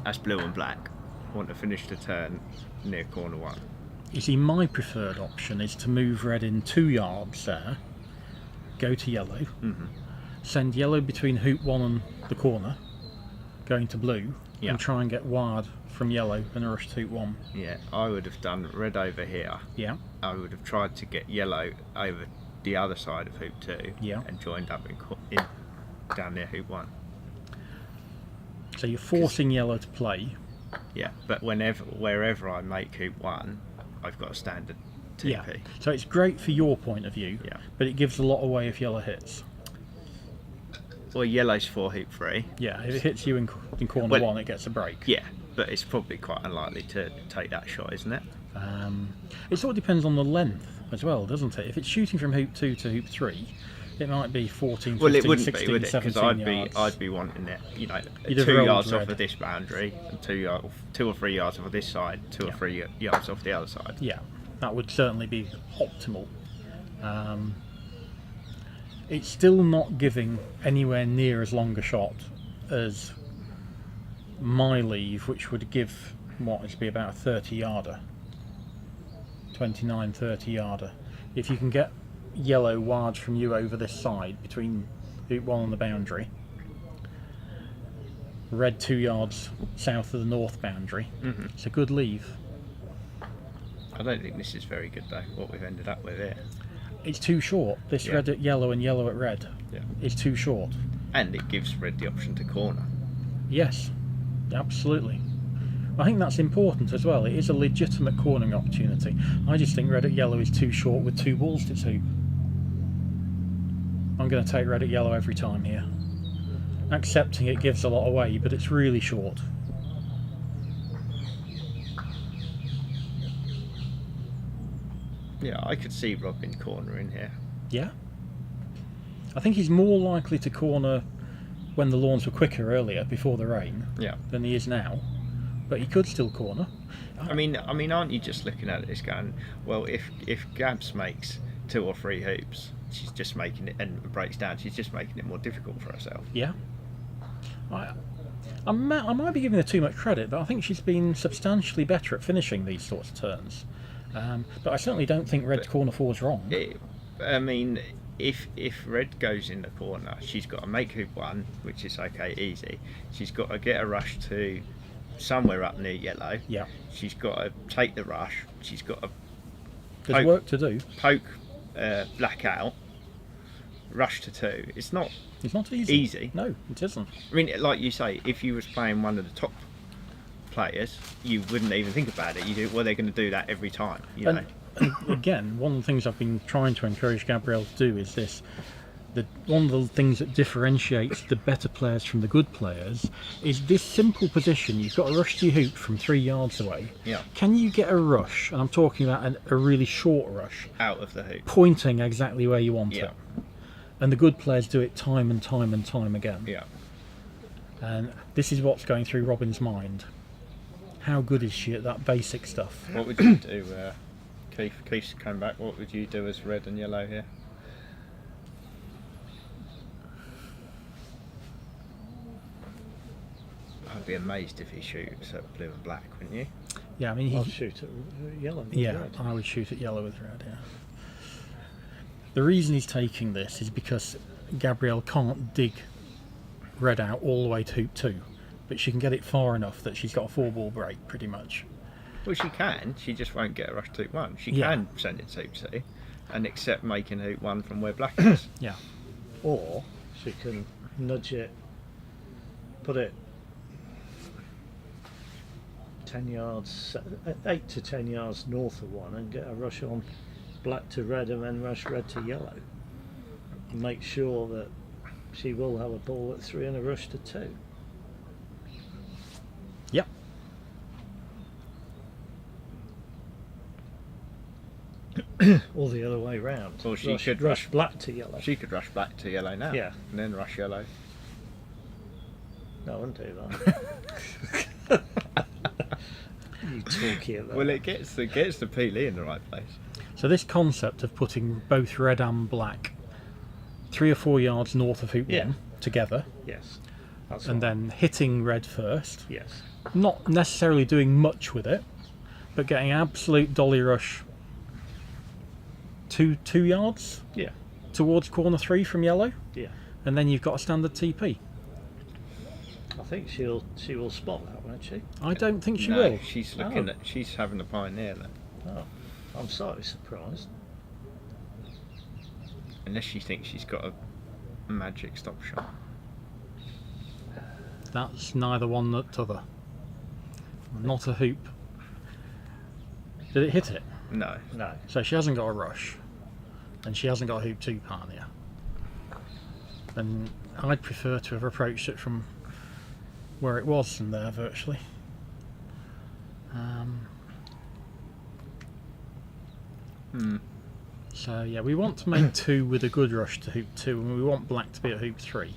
That's blue and black. I want to finish the turn near corner 1. You see, my preferred option is to move red in 2 yards there, go to yellow, send yellow between hoop 1 and the corner, going to blue, Yeah. and try and get wired from yellow and rush to hoop 1. Yeah, I would have done red over here. Yeah, I would have tried to get yellow over the other side of hoop 2 Yeah. and joined up in down near hoop 1. so you're forcing yellow to play. Yeah, but wherever I make hoop 1, I've got a standard TP. Yeah, so it's great for your point of view, Yeah. but it gives a lot away if yellow hits. Well, yellow's for hoop 3. Yeah, if it hits you in corner Well- 1, it gets a break. Yeah, but it's probably quite unlikely to take that shot, isn't it? It sort of depends on the length as well, doesn't it? If it's shooting from hoop 2 to hoop 3, It might be 14, 15, Well, it wouldn't 16, be, would it? 17 Because yards. I'd be wanting it, You'd have 2 rolled yards off red. of this boundary, and 2 or 3 yards off of this side, 2 or 3 yards off the other side. Yeah, that would certainly be optimal. It's still not giving anywhere near as long a shot as my leave, which would give it'd be about a 30 yarder, 29, 30 yarder. If you can get yellow wide from you over this side between hoop 1 and the boundary, red 2 yards south of the north boundary, it's a good leave. I don't think this is very good though, what we've ended up with here. It's too short. This red at yellow and yellow at red is too short. And it gives red the option to corner. Yes, absolutely. I think that's important as well. It is a legitimate cornering opportunity. I just think red at yellow is too short with 2 balls to its hoop. I'm going to take red at yellow every time here. Accepting it gives a lot away, but it's really short. Yeah, I could see Robin cornering here. Yeah. I think he's more likely to corner when the lawns were quicker earlier, before the rain, than he is now. But he could still corner. I mean, aren't you just looking at this going, well, if Gabs makes 2 or 3 hoops, she's just making it, and breaks down, she's just making it more difficult for herself. Yeah. I might be giving her too much credit, but I think she's been substantially better at finishing these sorts of turns. But I certainly don't think Red's corner 4 is wrong. I mean, if red goes in the corner, she's got to make hoop 1, which is okay, easy. She's got to get a rush to somewhere up near yellow. Yeah. She's got to take the rush. She's got to There's work to do. poke black out, rush to 2. It's not easy. No, it isn't. I mean, like you say, if you was playing one of the top players, you wouldn't even think about it. You do, well, they're going to do that every time, know. And again, one of the things I've been trying to encourage Gabrielle to do is this. One of the things that differentiates the better players from the good players is this simple position. You've got a rush to your hoop from 3 yards away. Yeah. Can you get a rush, and I'm talking about a really short rush, out of the hoop, pointing exactly where you want it? And the good players do it time and time and time again. Yeah. And this is what's going through Robin's mind. How good is she at that basic stuff? What would you do, Keith? Keith's come back. What would you do as red and yellow here? I'd be amazed if he shoots at blue and black, wouldn't you? Yeah, I mean, I'll shoot at yellow with red. I would shoot at yellow with red, yeah. The reason he's taking this is because Gabrielle can't dig red out all the way to hoop 2, but she can get it far enough that she's got a 4-ball break, pretty much. Well, she can. She just won't get a rush to hoop 1. She Yeah. can send it to hoop 2 and accept making hoop 1 from where black is. Yeah. Or she can nudge it, put it 10 yards, 8 to 10 yards north of 1 and get a rush on black to red and then rush red to yellow. And make sure that she will have a ball at 3 and a rush to 2. Yep. Or the other way round. Or she could rush black to yellow. She could rush black to yellow now. Yeah. And then rush yellow. No, I wouldn't do that. You talkie about. Well, it gets the peelie in the right place. So this concept of putting both red and black 3 or 4 yards north of hoop 1 together, Yes. That's and right. then hitting red first, Yes. not necessarily doing much with it, but getting absolute dolly rush 2 yards Yeah. towards corner 3 from yellow, Yeah. and then you've got a standard TP. I think she will spot that, won't she? I don't think she No, will. she's looking at. She's having a pioneer then. Oh, I'm slightly surprised. Unless she thinks she's got a magic stop shot. That's neither one nor t'other. Not a hoop. Did it hit it? No. No. So she hasn't got a rush, and she hasn't got a hoop 2 pioneer. And I'd prefer to have approached it from where it was from there, virtually. So yeah, we want to make 2 with a good rush to hoop 2, and we want black to be at hoop 3.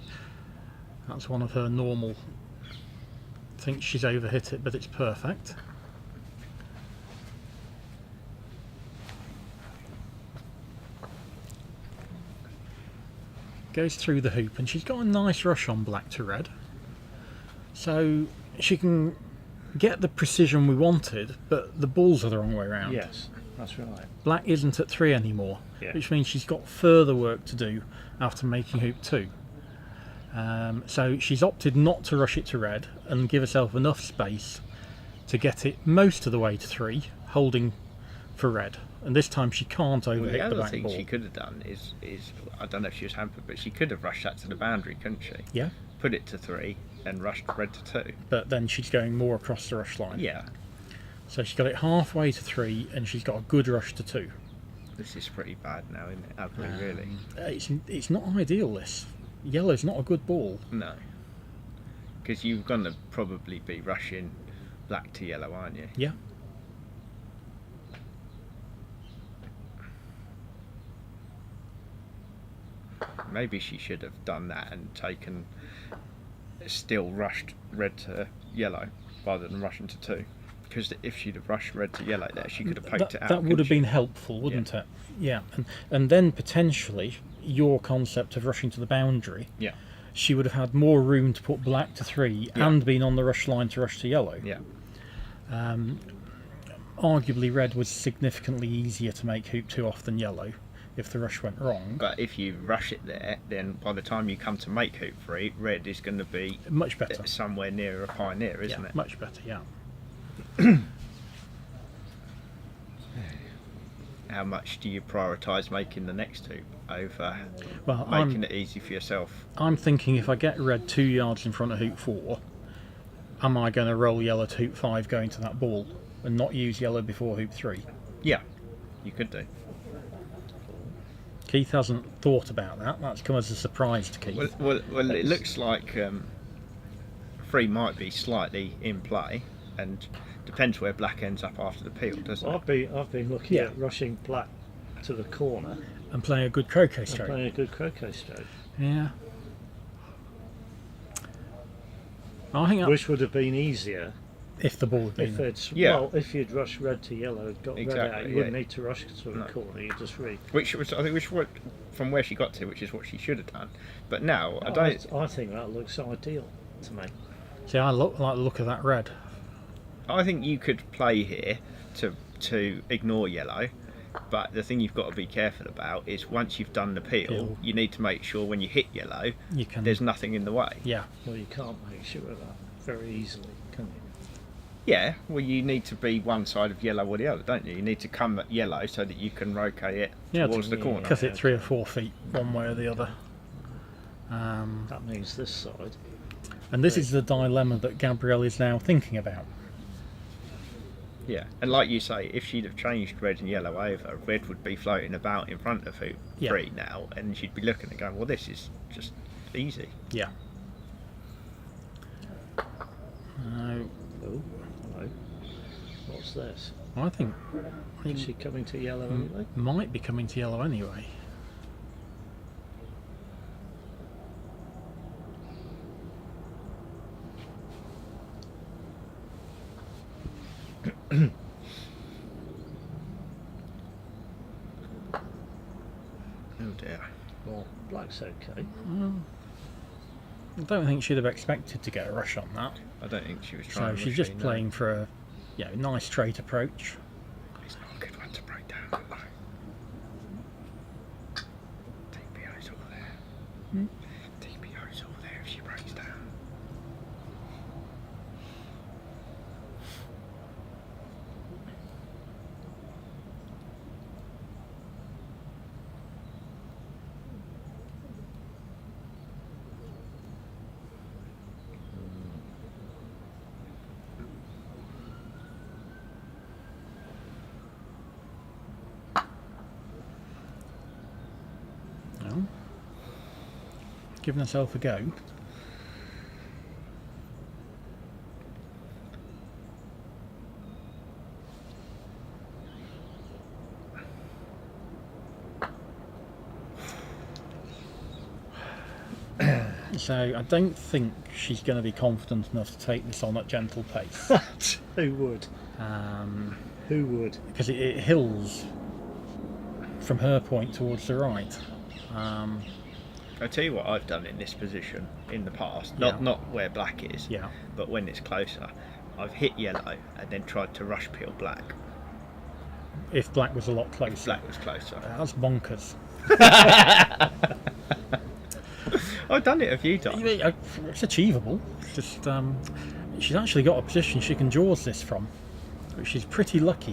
That's one of her normal. Thinks she's overhit it, but it's perfect. Goes through the hoop, and she's got a nice rush on black to red. So she can get the precision we wanted, but the balls are the wrong way around. Yes, that's right. Black isn't at 3 anymore, Yeah. which means she's got further work to do after making hoop 2. So she's opted not to rush it to red and give herself enough space to get it most of the way to 3, holding for red. And this time she can't Well, overhit the the other back thing ball. she could have done is I don't know if she was hampered, but she could have rushed that to the boundary, couldn't she? Yeah, Put it to 3 and rushed red to 2. but then she's going more across the rush line. Yeah, So she's got it halfway to 3, and she's got a good rush to 2. this is pretty bad now, isn't it? Ugly, really. It's not ideal, this. Yellow's not a good ball. No, because you're going to probably be rushing black to yellow, aren't you? Yeah. Maybe she should have done that and taken, still rushed red to yellow rather than rushing to 2. Because if she'd have rushed red to yellow there, she could have poked it out. That would have couldn't been helpful, wouldn't it? Yeah. And then potentially your concept of rushing to the boundary, she? Yeah, she would have had more room to put black to 3 Yeah. and been on the rush line to rush to yellow. yeah. Arguably red was significantly easier to make hoop 2 off than yellow if the rush went wrong. But if you rush it there, then by the time you come to make hoop 3, red is going to be Much better. somewhere near a pioneer, isn't Yeah, it? much better, yeah. How much do you prioritise making the next hoop over Well, making it easy for yourself? I'm thinking if I get red 2 yards in front of hoop 4, am I going to roll yellow to hoop 5 going to that ball and not use yellow before hoop 3? Yeah, you could do. Keith hasn't thought about that. That's come as a surprise to Keith. Well, it looks like 3 might be slightly in play, and depends where black ends up after the peel, doesn't Well, it? I've been looking Yeah. at rushing black to the corner And playing a good croquet and stroke. playing a good croquet stroke, Yeah. I think which would have been easier if the ball had if been. it's Yeah. well, if you'd rushed red to yellow and got red out, Exactly, you wouldn't yeah. need to rush to the No. corner. You just read. Which was, I think, from where she got to, which is what she should have done. But now I don't. I think that looks ideal to me. See, I like the look of that red. I think you could play here to ignore yellow, but the thing you've got to be careful about is once you've done the peel, Peel. you need to make sure when you hit yellow, You can. there's nothing in the way. Yeah. Well, you can't make sure of that very easily, can you? Yeah, well, you need to be one side of yellow or the other, don't you? You need to come at yellow so that you can rotate it Yeah, towards the corner. Cut it 3 or 4 feet one way or the other. That means this side. And this is the dilemma that Gabrielle is now thinking about. Yeah, and like you say, if she'd have changed red and yellow over, red would be floating about in front of hoop Yeah. 3 now, and she'd be looking and going, well, this is just easy. Yeah. Oh, hello. What's this? I think Is she coming to yellow anyway? might be coming to yellow anyway. Oh dear. Well, black's okay. I don't think she'd have expected to get a rush on that. I don't think she was So trying to she's rush just it, no. playing for a nice straight approach. It's not a good one to break down, though. TPO's all there. TPO's all there if she breaks down. Well, giving herself a go. So I don't think she's going to be confident enough to take this on at gentle pace. Who would? Who would? Because it hills from her point towards the right. I'll tell you what I've done in this position in the past, Yeah. not where black is, Yeah. but when it's closer, I've hit yellow and then tried to rush peel black. If black was a lot If closer. black was closer. That's bonkers. I've done it a few times. It's achievable. Just she's actually got a position she can jaws this from, which is pretty lucky.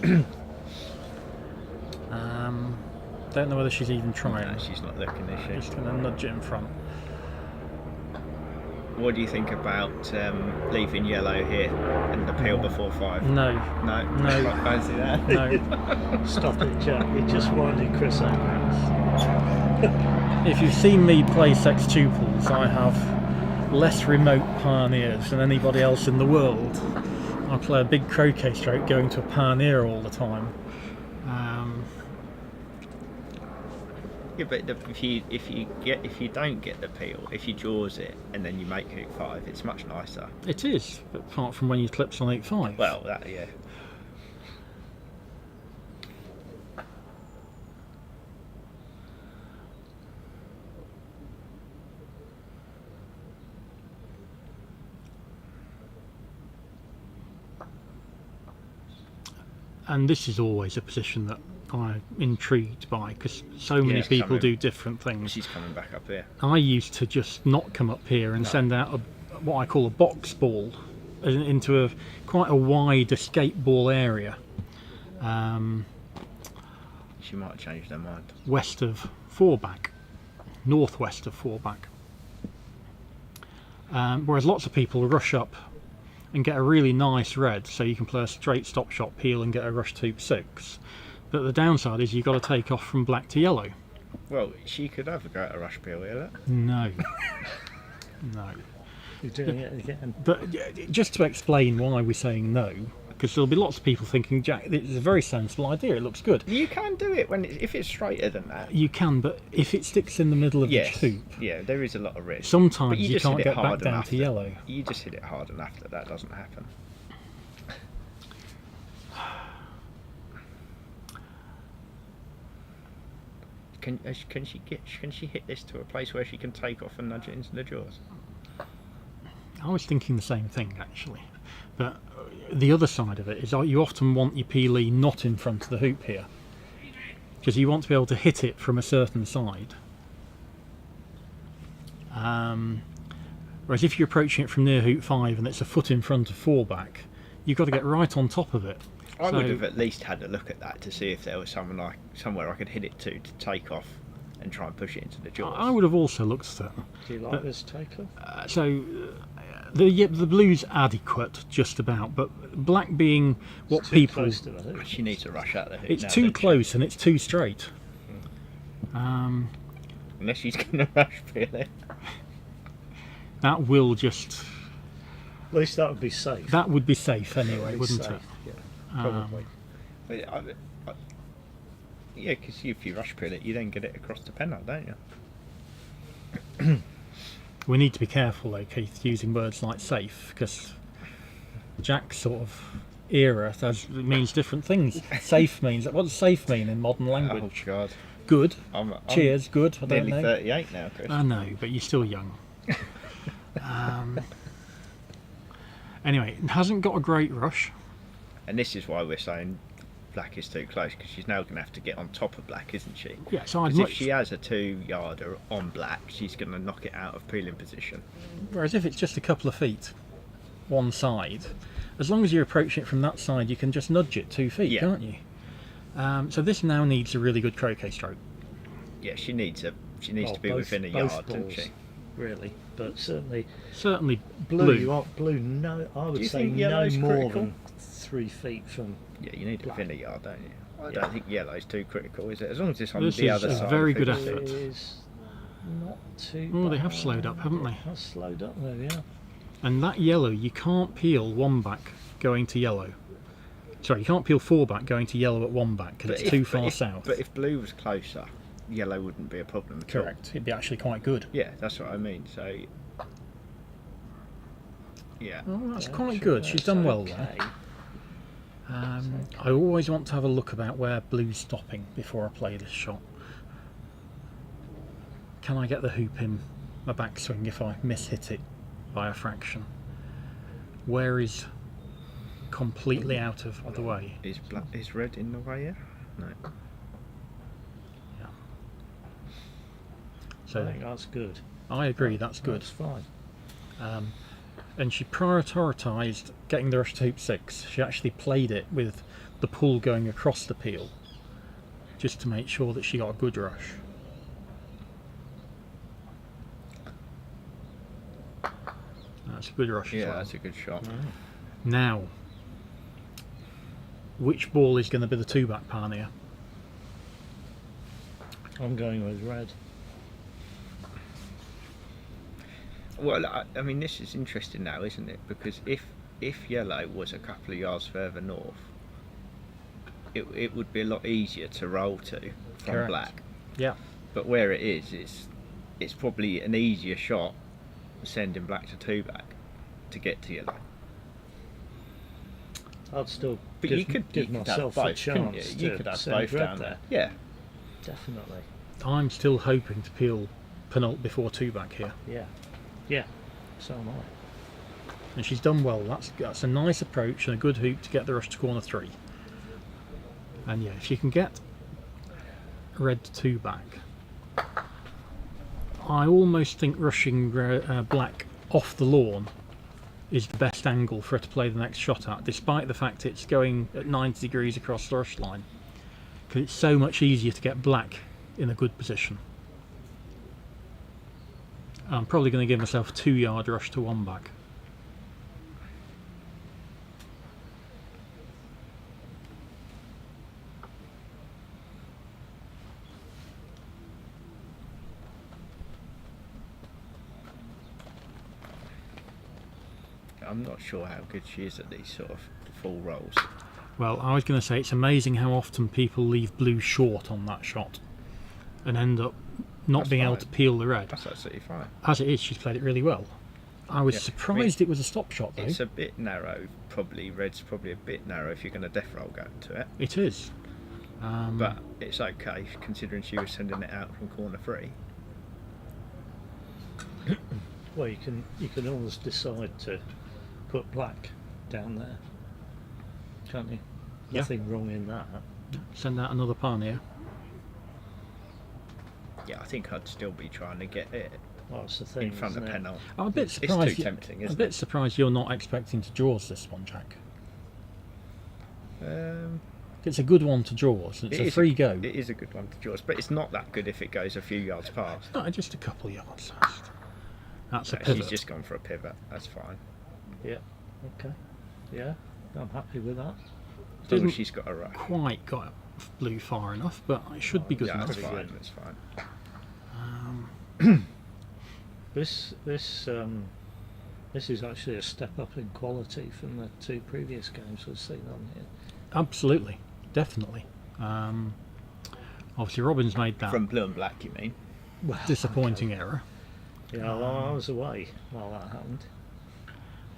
Don't know whether she's even trying. No, she's not looking, is she? Just going to nudge it in front. What do you think about leaving yellow here and the peel before 5? No, No? No. Quite fancy that? no. Stop it, Jack. You're just winding Chris up. If you've seen me play sextuples, I have less remote pioneers than anybody else in the world. I play a big croquet stroke going to a pioneer all the time. Yeah, but if you don't get the peel, if you jaws it and then you make hook 5, it's much nicer. It is, but apart from when you clips on 8-5. Well, that yeah. And this is always a position that I'm intrigued by, because so many it's people coming. do different things. She's coming back up here. I used to just not come up here and send out what I call a box ball into quite a wide escape ball area, She might have changed her mind. west of four-back, northwest of four-back. Whereas lots of people rush up and get a really nice red, so you can play a straight stop shot peel and get a rush hoop 6. But the downside is you've got to take off from black to yellow. Well, she could have a go at a rush peel here, look. No. No. You're doing it again. But just to explain why we're saying no, because there'll be lots of people thinking, Jack, it's a very sensible idea, it looks good. You can do it if it's straighter than that. You can, but if it sticks in the middle of Yes. the hoop, Yeah, there is a lot of risk. sometimes But you you just can't hit it get back hard down enough to that- yellow. You just hit it hard enough that doesn't happen. Can she hit this to a place where she can take off and nudge it into the jaws? I was thinking the same thing, actually. But the other side of it is you often want your peelee not in front of the hoop here, because you want to be able to hit it from a certain side. Whereas if you're approaching it from near hoop 5 and it's a foot in front of 4-back, you've got to get right on top of it. I So- would have at least had a look at that to see if there was somewhere I could hit it to take off and try and push it into the jaws. I would have also looked at that. Do you like this takeoff? The blue's adequate, just about, but black being what Too people... close to the hoop. She needs to rush out the hoop. It's now, too doesn't she? close and it's too straight. Unless she's going to rush peel it. That will just... At least that would be safe. That would be safe anyway, That would be wouldn't safe, it? Yeah, probably. But yeah, because if you rush peel it, you then get it across the pen, don't you? We need to be careful though, Keith, using words like safe, because Jack's sort of era means different things. Safe means... What does safe mean in modern Oh language? God, Good. I'm Cheers, good. I don't nearly know. 38 now, Chris. I know, but you're still young. Anyway, it hasn't got a great rush. And this is why we're saying black is too close, because she's now going to have to get on top of black, isn't she? Yeah, so I'd Because if much... she has a 2-yarder on black, she's going to knock it out of peeling position. Whereas if it's just a couple of feet, one side, as long as you're approaching it from that side, you can just nudge it 2 feet, Yeah. can't you? So this now needs a really good croquet stroke. Yeah, she needs Well, to be both- within a both yard, doesn't balls, she? Really, but certainly Certainly blue. You want blue? No, I would you say think no yellow's more critical? than 3 feet from. Yeah, you need it Black. within a yard, don't you? I Yeah. don't think yellow's too critical, is it? As long as it's on This the is other a side. very of good it. effort. Is not too. Oh, they have bad. slowed up, haven't they? Has slowed up there, yeah. And that yellow, you can't peel 1-back going to yellow. Sorry, you can't peel 4-back going to yellow at 1-back because it's too far south. But if blue was closer, yellow wouldn't be a problem at all. Correct. It'd be actually quite good. Yeah, that's what I mean. So Yeah. Oh, that's Yeah, quite sure, good. She's that's done well okay. there. I always want to have a look about where blue's stopping before I play this shot. Can I get the hoop in my backswing if I miss-hit it by a fraction? Where is completely out of the way? Is red in the way here? No. Yeah. I So think that's good. I agree, that's good. That's fine. And she prioritised getting the rush to hoop 6. She actually played it with the pull going across the peel, just to make sure that she got a good rush. That's a good rush as Yeah, well. that's a good shot. Now, which ball is going to be the 2-back pan here? I'm going with red. Well, I mean, this is interesting now, isn't it? Because if yellow was a couple of yards further north, it would be a lot easier to roll to from Correct. black. Yeah. But where it is, it's probably an easier shot sending black to 2-back to get to yellow. I'd still But give, you could give have myself both, a couldn't chance you? You to could have send both red down there. Yeah. Definitely. I'm still hoping to peel penult before 2-back here. Yeah. Yeah. So am I. And she's done well. That's a nice approach and a good hoop to get the rush to corner 3. And yeah, if you can get red to 2-back, I almost think rushing black off the lawn is the best angle for her to play the next shot at, despite the fact it's going at 90 degrees across the rush line, because it's so much easier to get black in a good position. I'm probably going to give myself a 2-yard rush to 1-back. I'm not sure how good she is at these sort of full rolls. Well, I was going to say it's amazing how often people leave blue short on that shot and end up not That's being able fine. to peel the red. That's absolutely fine. As it is, she's played it really well. I was Yeah, surprised it was a stop shot though. It's a bit narrow, probably. Red's probably a bit narrow if you're going to death roll go into it. It is. But it's okay considering she was sending it out from corner 3. Well, you can always decide to put black down there, can't you? Yeah. Nothing wrong in that. Send out another pan here. Yeah, I think I'd still be trying to get it Well, that's the thing. in front of isn't it? penult. I'm a bit It's surprised. too tempting, I'm a isn't bit it? surprised you're not expecting to draws this one, Jack. It's a good one to draws. It's It a is free go. It is a good one to draws, but it's not that good if it goes a few yards past. No, just a couple of yards. That's a No, pivot. she's just gone for a pivot. That's fine. Yeah. Okay. Yeah, I'm happy with that. As long Didn't as she's got a rush. quite got blue far enough, but it should be good Yeah, enough. that's Pretty fine. good. That's fine. This is actually a step up in quality from the 2 previous games we've seen on here. Absolutely, definitely. Obviously, Robin's made that From blue and black, you mean? Well, disappointing error. yeah, well, I was away while that happened.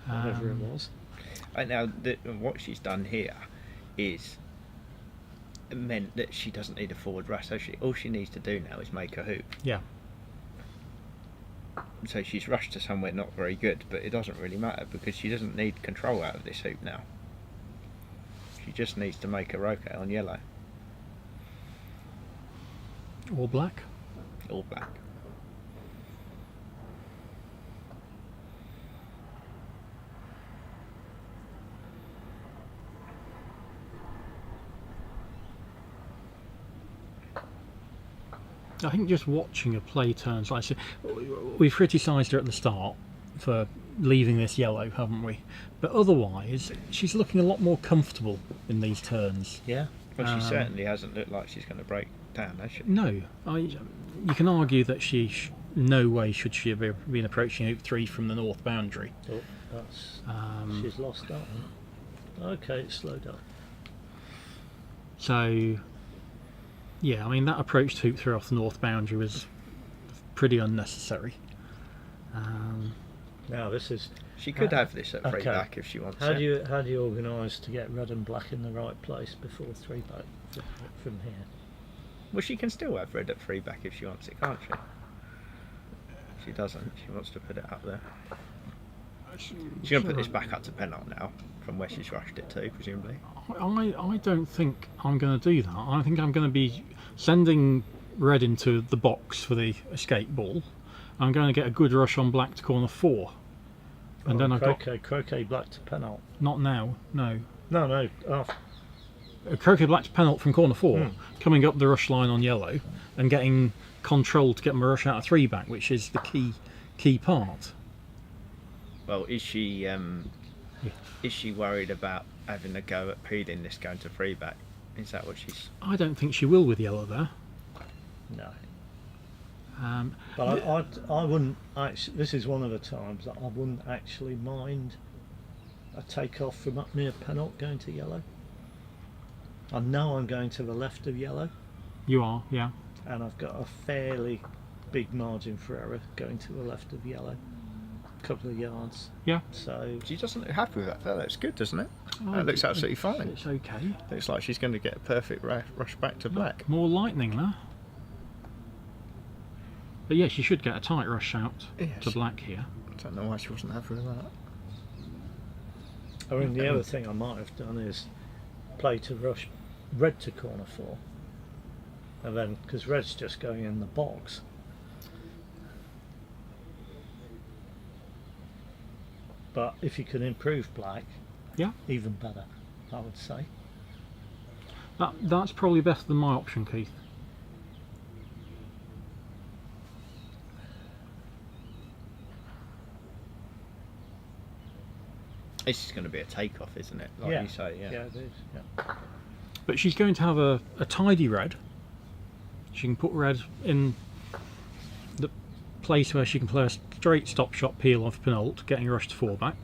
Whatever it was. Right now, what she's done here is meant that she doesn't need a forward rush. So all she needs to do now is make a hoop. Yeah, So she's rushed to somewhere not very good, but it doesn't really matter because she doesn't need control out of this hoop now. She just needs to make a roquet on yellow or black. or black. I think just watching her play turns like so, we've criticised her at the start for leaving this yellow, haven't we? But otherwise, she's looking a lot more comfortable in these turns. Yeah. Well, she certainly hasn't looked like she's going to break down, has she? No, you can argue that no way should she have been approaching hoop 3 from the north boundary. Oh, that's she's lost that one. Okay, it's slowed up. So, yeah, I mean that approach to hoop 3 off the north boundary was pretty unnecessary. Now this is. She could have this at 3 Okay. back if she wants How it. do you organise to get red and black in the right place before 3 back from here? Well, she can still have red at 3 back if she wants it, can't she? She doesn't. She wants to put it up there. She's going to put this back up to penalty now, from where she's rushed it to, presumably. I don't think I'm going to do that. I think I'm going to be sending red into the box for the escape ball. I'm going to get a good rush on black to corner 4. And then I've got... Croquet black to penalty. Not now, no. No. Oh, A croquet black to penalty from corner 4, coming up the rush line on yellow, and getting control to get my rush out of 3 back, which is the key part. Well, is she worried about having a go at peeling this going to 3 back? Is that what she's... I don't think she will with yellow there. no. Um, But I wouldn't actually. This is one of the times that I wouldn't actually mind a take-off from up near penalty going to yellow. I know I'm going to the left of yellow, you are, yeah. and I've got a fairly big margin for error going to the left of yellow, a couple of yards. Yeah. So She doesn't look happy with that. That looks good, doesn't it? Oh, That looks absolutely fine. It's okay. Looks like she's going to get a perfect rush back to black. More lightning there. But yes, you should get a tight rush out to Yes. black here. I don't know why she wasn't happy with that. I mean, the other thing I might have done is play to rush red to corner 4, and then because red's just going in the box. But if you can improve black, Yeah. even better, I would say. That's probably better than my option, Keith. This is going to be a take-off, isn't it? Like Yeah. you say, yeah. Yeah, it is. Yeah. But she's going to have a tidy red. She can put red in the place where she can play a straight stop shot peel off penult, getting rushed to 4 back.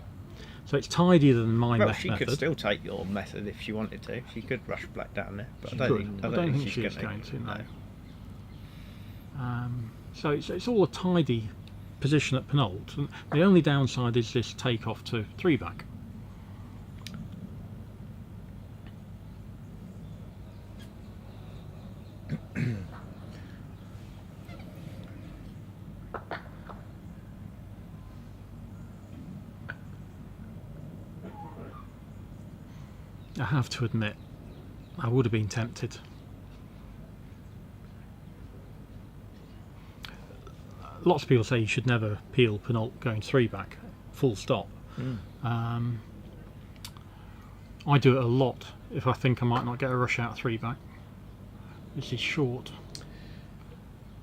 So it's tidier than my Well, method. she could still take your method if she wanted to. She could rush black down there, but She I could. don't think she's she's going to, no. No. So it's all a tidy position at penult. And the only downside is this take off to 3 back. I have to admit, I would have been tempted. Lots of people say you should never peel penult going 3 back, full stop. I do it a lot if I think I might not get a rush out 3 back. This is short.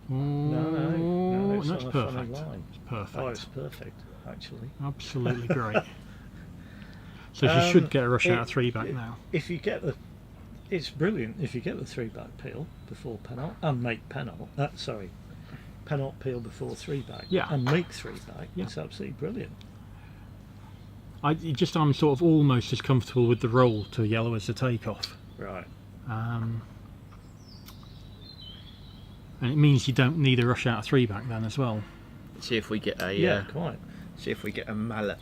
No, it's that's on a funny perfect. line. It's perfect. Oh, it's perfect, actually. Absolutely great. So she should get a rush out of 3 back now. If you get the, it's brilliant if you get the 3 back peel before penalty and make penalty. Penalty peel before 3 back. Yeah. And make 3 back. Yeah. It's absolutely brilliant. I'm sort of almost as comfortable with the roll to yellow as the takeoff. Right. And it means you don't need a rush out of 3 back then as well. See if we get a Yeah, quite. see if we get a mallet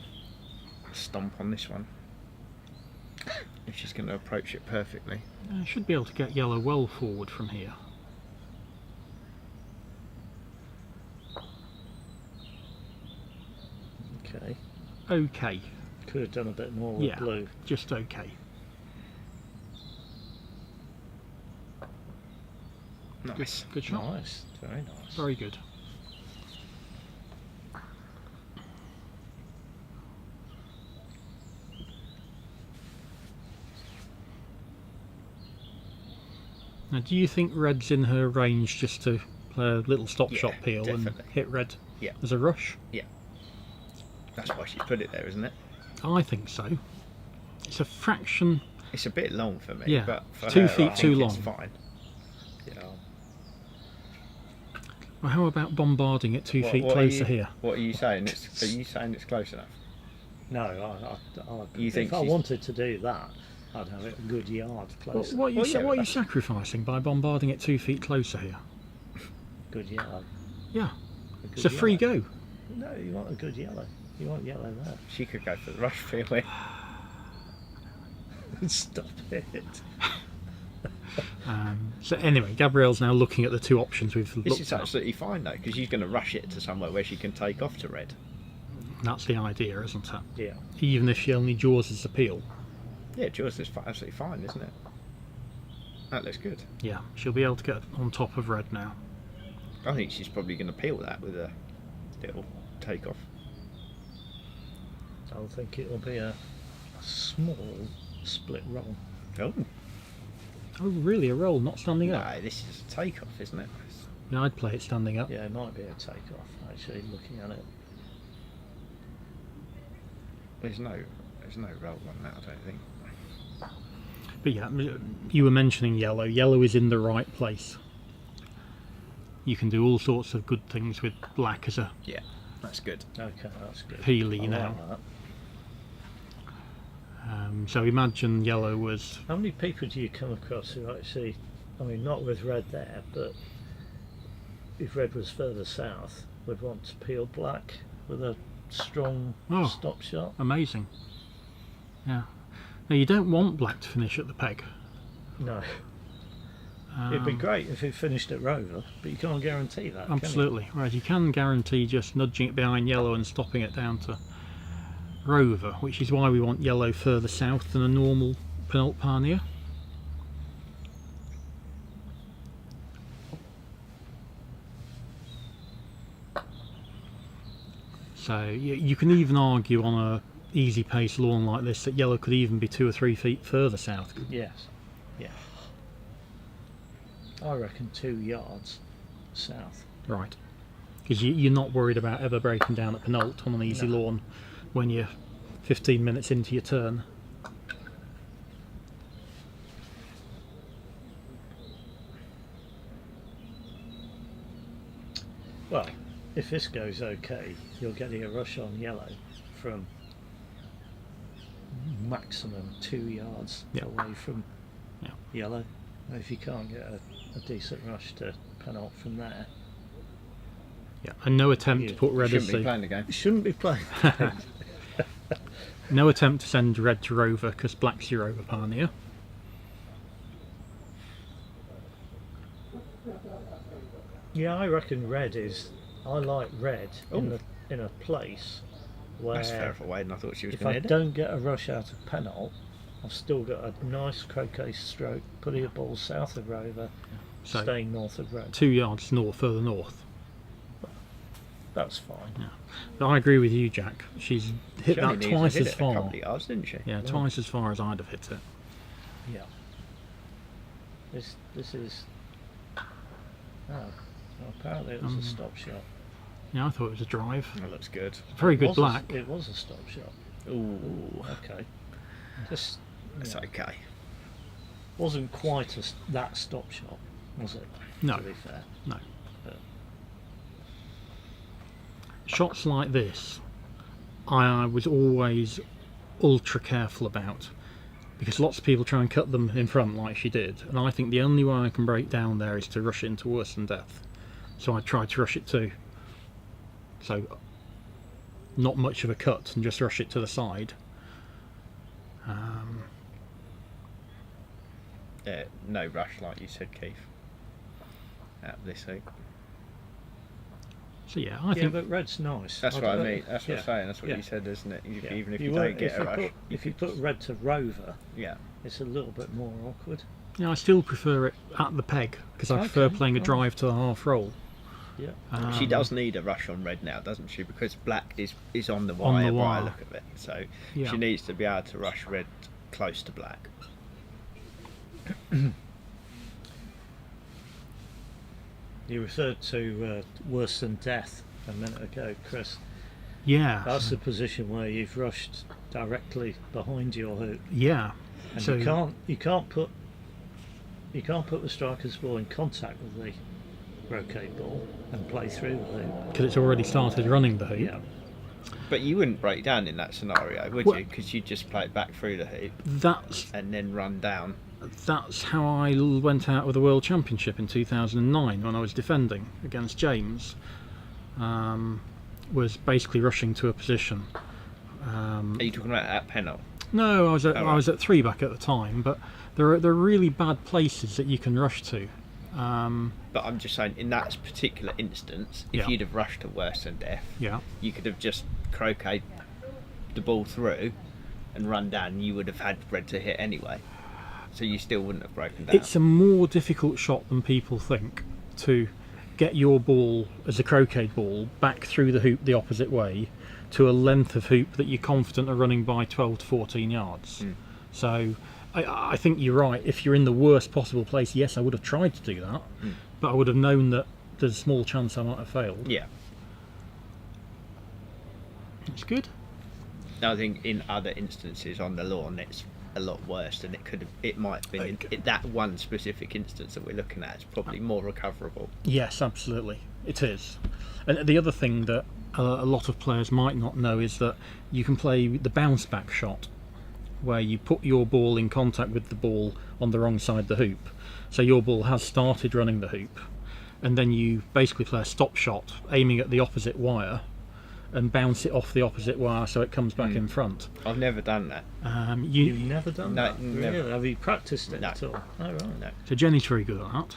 stomp on this one. If she's going to approach it perfectly. I should be able to get yellow well forward from here. Okay. Okay, Could have done a bit more with yeah, blue. just okay. Nice. Good shot. Nice. Very nice. Very good. Now, do you think red's in her range just to play a little stop Yeah, shot peel and definitely. hit red Yeah. as a rush? That's why she's put it there, isn't it? I think so. It's a fraction. It's a bit long for me, Yeah, but for 2 her, feet I too think it's long. fine. Yeah. Well, how about bombarding it 2 feet What are closer you- here? What are you saying? Are you saying it's close enough? No, You think if I she's- wanted to do that, I'd have it a good yard closer. What are you, Well, yeah, what are you that's- sacrificing by bombarding it 2 feet closer here? Good yellow. Yeah, Good it's a free yellow. go. No, you want a good yellow. You want yellow there. She could go for the rush feeling. Stop it. So anyway, Gabrielle's now looking at the two options we've This looked is at. absolutely fine though, because she's going to rush it to somewhere where she can take off to red. That's the idea, isn't it? Yeah. Even if she only draws his appeal. Yeah, Jaws is absolutely fine, isn't it? That looks good. Yeah, she'll be able to get on top of red now. I think she's probably going to peel that with a little take off. I think it'll be a small split roll. Oh, Oh, really? A roll, not standing up? no, this is a take off, isn't it? Yeah, I'd play it standing up. Yeah, it might be a take-off, actually, looking at it. There's no roll on that, I don't think. But yeah, you were mentioning yellow. Yellow is in the right place. You can do all sorts of good things with black as a Yeah, that's good. Okay, that's good. peely I now. like that. So imagine yellow was... How many people do you come across who actually, I mean, not with red there, but if red was further south, would want to peel black with a strong Oh. stop shot? Amazing. Yeah. Now you don't want black to finish at the peg. No. It'd be Um, great if it finished at Rover, but you can't guarantee that. can you? Absolutely. Whereas you can guarantee just nudging it behind yellow and stopping it down to Rover, which is why we want yellow further south than a normal Penult Pioneer. So you can even argue on a easy pace lawn like this that yellow could even be 2 or 3 feet further south. Yes. Yeah. I reckon 2 yards south. Right. Because you're not worried about ever breaking down at Penult on an easy No. lawn when you're 15 minutes into your turn. Well, if this goes okay, you're getting a rush on yellow from maximum 2 yards Yeah. away from Yeah. yellow. If you can't get a decent rush to Penult from there, Yeah. And no attempt to You put red as Shouldn't be the playing the game. you shouldn't be playing. no attempt to send red to Rover because black's your Rover Pioneer. Yeah, I reckon red is. I like red Ooh. in a place where That's further away than I thought she was if going I to hit it. don't get a rush out of Penult, I've still got a nice croquet stroke, putting a ball south of Rover, So staying north of red. 2 yards north, further north. That's fine. But I agree with you, Jack. She's hit She only that needs to twice hit as it a far. couple of yards, didn't she? Yeah, twice as far as I'd have hit it. Yeah. This is. Oh, apparently it was a stop shot. Yeah, I thought it was a drive. That looks good. Very good It was black. It was a stop shot. Ooh, Okay. Just that's yeah. okay. Wasn't quite that stop shot, was it? No. To be fair. No. But Shots like this, I was always ultra careful about because lots of people try and cut them in front like she did, and I think the only way I can break down there is to rush it into worse than death. So I tried to rush it too. So not much of a cut and just rush it to the side. Yeah, no rush, like you said, Keith. Out of this hoop. So yeah, I yeah, think but red's nice. That's what I don't- mean. That's what yeah, I'm saying. That's what yeah. you said, isn't it? Yeah. Even if you won't- don't get if a you rush. if you put red to Rover, Yeah. it's a little bit more awkward. yeah, I still prefer it at the peg because I prefer Okay, playing a right. drive to the half roll. Yeah. She does need a rush on red now, doesn't she? Because black is on the On the wire by wire. the look of it. So Yeah. she needs to be able to rush red close to black. You referred to worse than death a minute ago, Chris. Yeah, That's the position where you've rushed directly behind your hoop, yeah. and So you can't put the striker's ball in contact with the croquet ball and play through the hoop. because it's already started running the hoop. Yeah. But you wouldn't break down in that scenario, would Well- you? Because you'd just play it back through the hoop That's and then run down. how I went out with the World Championship in 2009 when I was defending against James. was basically rushing to a position. Are you talking about at Pennell? No, I was at Oh, I was at 3 back at the time, but there are really bad places that you can rush to. But I'm just saying, in that particular instance, if Yeah. you'd have rushed to worse than death, Yeah. you could have just croqueted the ball through and run down, and you would have had red to hit anyway. So you still wouldn't have broken down. It's a more difficult shot than people think to get your ball as a croquet ball back through the hoop the opposite way to a length of hoop that you're confident are running by 12 to 14 yards. So I think you're right. If you're in the worst possible place, yes, I would have tried to do that, but I would have known that there's a small chance I might have failed. Yeah. That's good. I think in other instances on the lawn, it's a lot worse than it might have been. In that one specific instance that we're looking at, it's probably more recoverable. Yes, absolutely, it is. And the other thing that a lot of players might not know is that you can play the bounce back shot, where you put your ball in contact with the ball on the wrong side of the hoop. So your ball has started running the hoop, and then you basically play a stop shot aiming at the opposite wire and bounce it off the opposite wire so it comes back in front. I've never done that. You've never done No, that? never. Really? Have you practiced it No. at all? Oh, right. No. So Jenny's very good at that,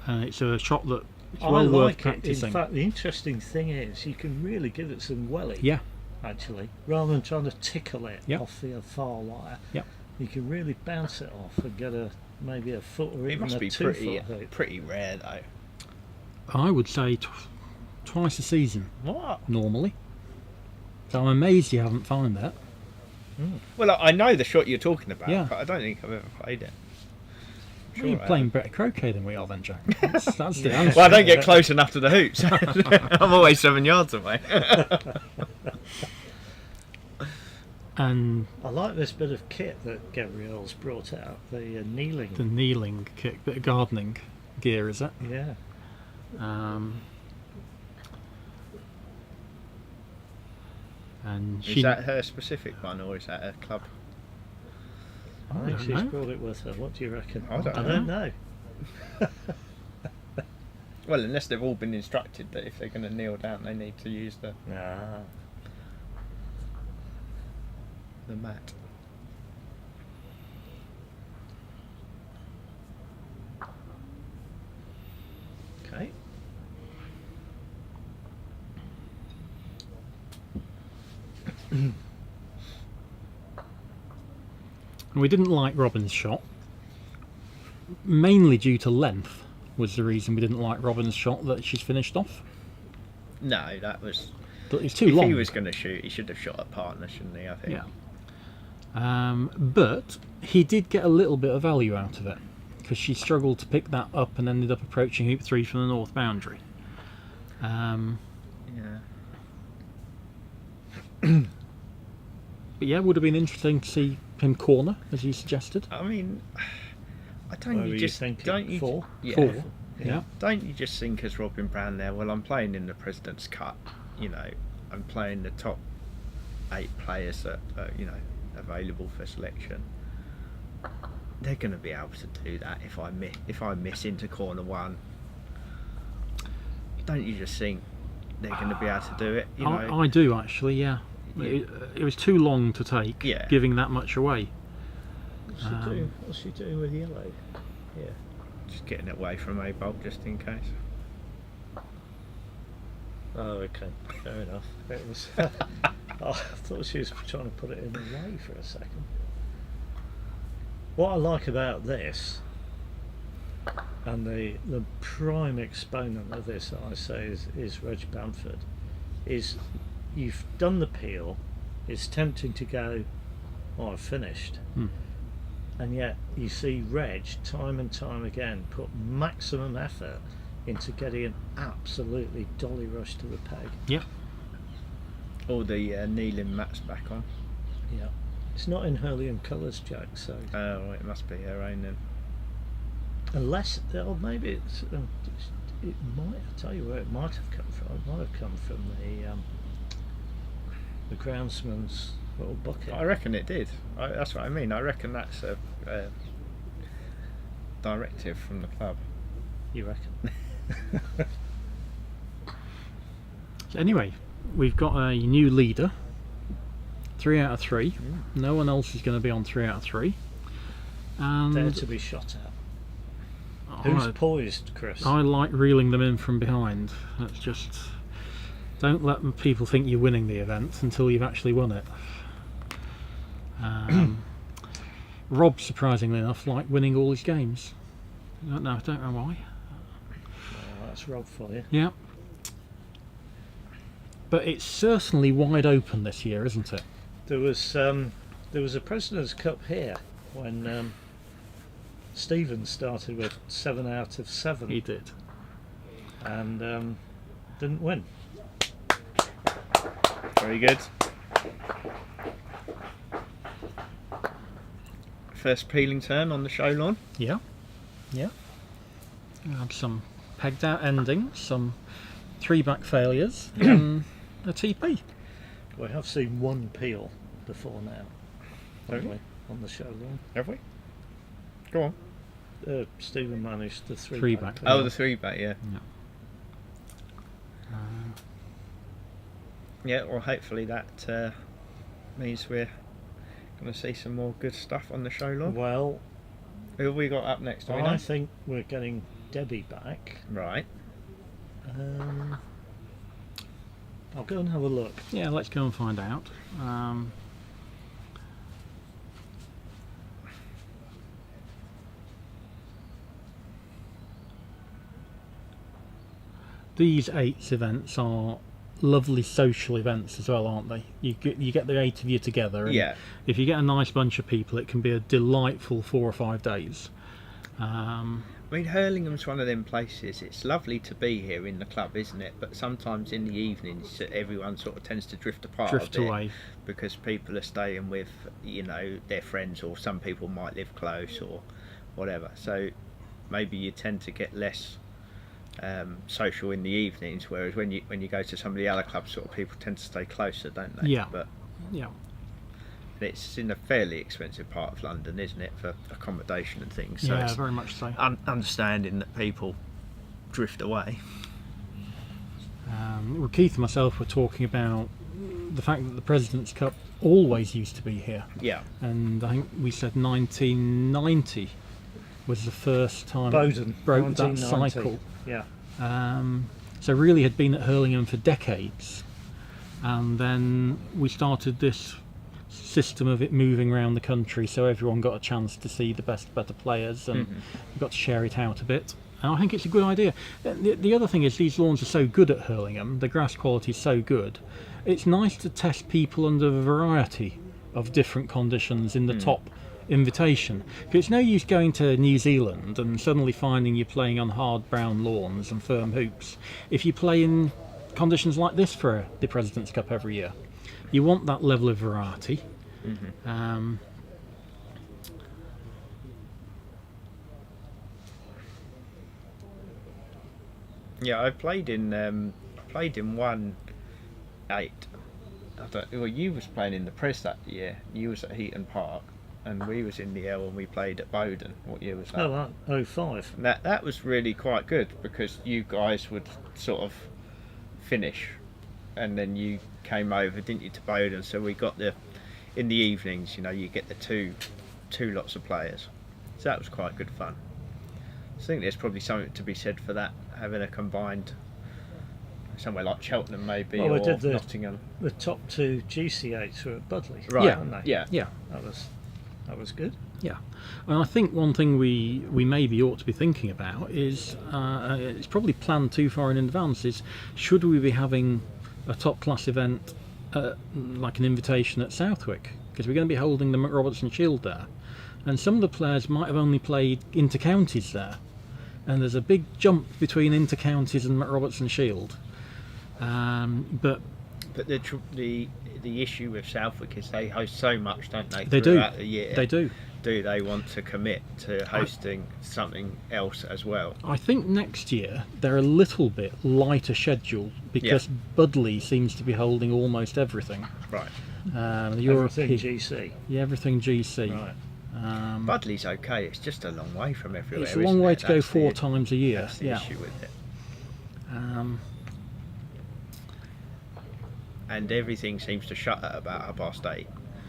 and it's a shot that it's I well worth like it. practicing. In fact, the interesting thing is you can really give it some welly. Yeah, Actually, rather than trying to tickle it Yep. off the far wire, Yep. you can really bounce it off and get maybe a foot or It even must a be 2 pretty foot hoop. pretty rare though. I would say twice a season What? normally. So I'm amazed you haven't found that. Well, I know the shot you're talking about, Yeah. but I don't think I've ever played it. Well, you're I playing better croquet than we are then, Jack. That's the answer. Well, I don't get close enough to the hoops. I'm always 7 yards away. And I like this bit of kit that Gabrielle's brought out, the kneeling. the kneeling kick, bit of gardening gear, is it? Yeah. And Is that her specific one, or is that a club? I think don't she's know. brought it with her. What do you reckon? I don't know. Well, unless they've all been instructed that if they're going to kneel down, they need to use the mat. Okay. And we didn't like Robin's shot, mainly due to length was the reason we didn't like Robin's shot that she's finished off. No, that was. But it's too If long. he was going to shoot, he should have shot a partner, shouldn't he? I think. Yeah. But he did get a little bit of value out of it because she struggled to pick that up and ended up approaching hoop 3 from the north boundary. Yeah. But yeah, would have been interesting to see him corner as you suggested. I mean, I don't Where you were you just thinking? don't you 4? Yeah. 4. Yeah. Don't you just think as Robin Brown there? Well, I'm playing in the President's Cup. You know, I'm playing the top 8 players that are, available for selection. They're going to be able to do that if I miss into corner 1. Don't you just think they're going to be able to do it? You know, I do actually, yeah. Yeah. It was too long to take, Yeah. giving that much away. What's she doing with yellow? Yeah. just getting it away from A-Bolt just in case. Oh, okay. Fair enough. It was. I thought she was trying to put it in the way for a second. What I like about this, and the prime exponent of this, I say, is Reg Bamford, is you've done the peel. It's tempting to go, oh, I've finished. And yet you see Reg time and time again put maximum effort into getting an absolutely dolly rush to the peg. Yep. All the kneeling mats back on. Yeah. It's not in Hurlingham colours, Jack, so Oh, it must be her own then. unless, or maybe it might, I'll tell you where it might have come from. It might have come from the groundsman's little bucket. I reckon it did. That's what I mean. I reckon that's a directive from the club. You reckon? So anyway, we've got a new leader. 3 out of 3. No one else is going to be on 3 out of 3. And Dare to be shot at. Who's I, poised, Chris? I like reeling them in from behind. That's just, don't let people think you're winning the event until you've actually won it. Rob, surprisingly enough, liked winning all his games. I don't know why. Well, that's Rob for you. Yeah. But it's certainly wide open this year, isn't it? There was a President's Cup here when Stephen started with 7 out of 7. He did. And didn't win. Very good. First peeling turn on the show lawn. Yeah. Yeah. We had some pegged out endings, some 3-back failures, and a TP. We have seen one peel before now, haven't we, on the show lawn? Have we? Go on. Stephen managed the 3-back. 3-back. peel. Oh, the 3-back, yeah. Yeah, well, hopefully that means we're going to see some more good stuff on the show lawn. Well, Who have we got up next? Do we I know? think we're getting Debbie back. Right. I'll go and have a look. Yeah, let's go and find out. These 8s events are lovely social events as well, aren't they? You get the 8 of you together. And Yeah. if you get a nice bunch of people, it can be a delightful 4 or 5 days. I mean, Hurlingham's one of them places. It's lovely to be here in the club, isn't it? But sometimes in the evenings, everyone sort of tends to drift apart Drift a bit away. because people are staying with, their friends, or some people might live close or whatever. So maybe you tend to get less social in the evenings, whereas when you go to some of the other clubs, sort of people tend to stay closer, don't they? Yeah. But Yeah. it's in a fairly expensive part of London, isn't it, for accommodation and things? So Yeah, it's very much so. understanding that people drift away. Well, Keith and myself were talking about the fact that the President's Cup always used to be here, Yeah. and I think we said 1990 was the first time Bowden, it broke that 1990. cycle. Yeah. So really had been at Hurlingham for decades, and then we started this system of it moving around the country, so everyone got a chance to see the better players, and we got to share it out a bit. And I think it's a good idea. The other thing is, these lawns are so good at Hurlingham, the grass quality is so good, it's nice to test people under a variety of different conditions in the top invitation. Because it's no use going to New Zealand and suddenly finding you're playing on hard brown lawns and firm hoops if you play in conditions like this for the President's Cup every year. You want that level of variety. Yeah, I played in 1-8. Well, you was playing in the Pres that year. You was at Heaton Park, and we was in the L, and we played at Bowden. What year was that? Oh, 05. That was really quite good, because you guys would sort of finish, and then you came over, didn't you, to Bowden? So we got in the evenings, you get the two lots of players. So that was quite good fun. I think there's probably something to be said for that, having a combined, somewhere like Cheltenham maybe, Well, we or did Nottingham. The top 2 GC8s were at Budley. Right, Yeah. Weren't they? Yeah. Yeah. That was good. Yeah, and I think one thing we maybe ought to be thinking about is, it's probably planned too far in advance, is should we be having a top class event like an invitation at Southwick, because we're going to be holding the McRobertson Shield there, and some of the players might have only played inter-counties there, and there's a big jump between inter-counties and McRobertson Shield, but the issue with Southwick is they host so much, don't they? They do. Throughout the year. They do. Do they want to commit to hosting something else as well? I think next year they're a little bit lighter schedule because Budley seems to be holding almost everything. Right. Everything GC. Yeah, everything GC. Right. Budley's okay. It's just a long way from everywhere. It's a long isn't way it? to go That's 4 times a year. That's the Yeah. issue with it. and everything seems to shut at about 8:30.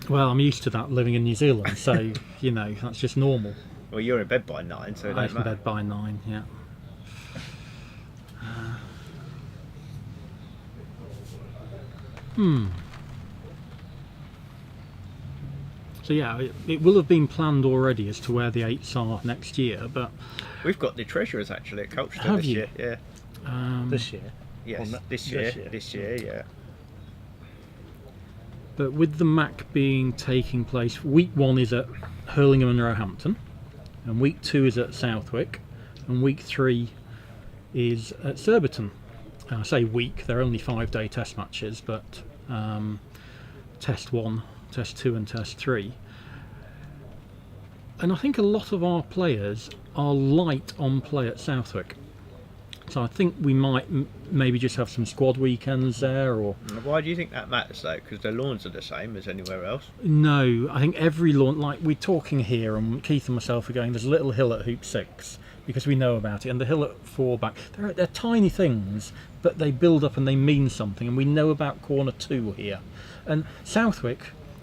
Well, I'm used to that living in New Zealand, so you know that's just normal. Well, you're in bed by 9, so it I'm don't in matter. bed by 9. Yeah. So yeah, it will have been planned already as to where the 8s are next year, but We've got the treasurers actually at Colchester Have this you? year. Yeah. This year. Yes. Well, This year. Yeah. But with the MAC being taking place, week 1 is at Hurlingham and Roehampton, and week 2 is at Southwick, and week 3 is at Surbiton. I say week, they're only 5-day test matches, but test 1, test 2 and test 3. And I think a lot of our players are light on play at Southwick. So I think we might maybe just have some squad weekends there, or Why do you think that matters though? Because the lawns are the same as anywhere else. no, I think every lawn, like we're talking here, and Keith and myself are going, there's a little hill at Hoop 6 because we know about it, and the hill at 4 back. They're tiny things, but they build up and they mean something, and we know about corner 2 here. And Southwick,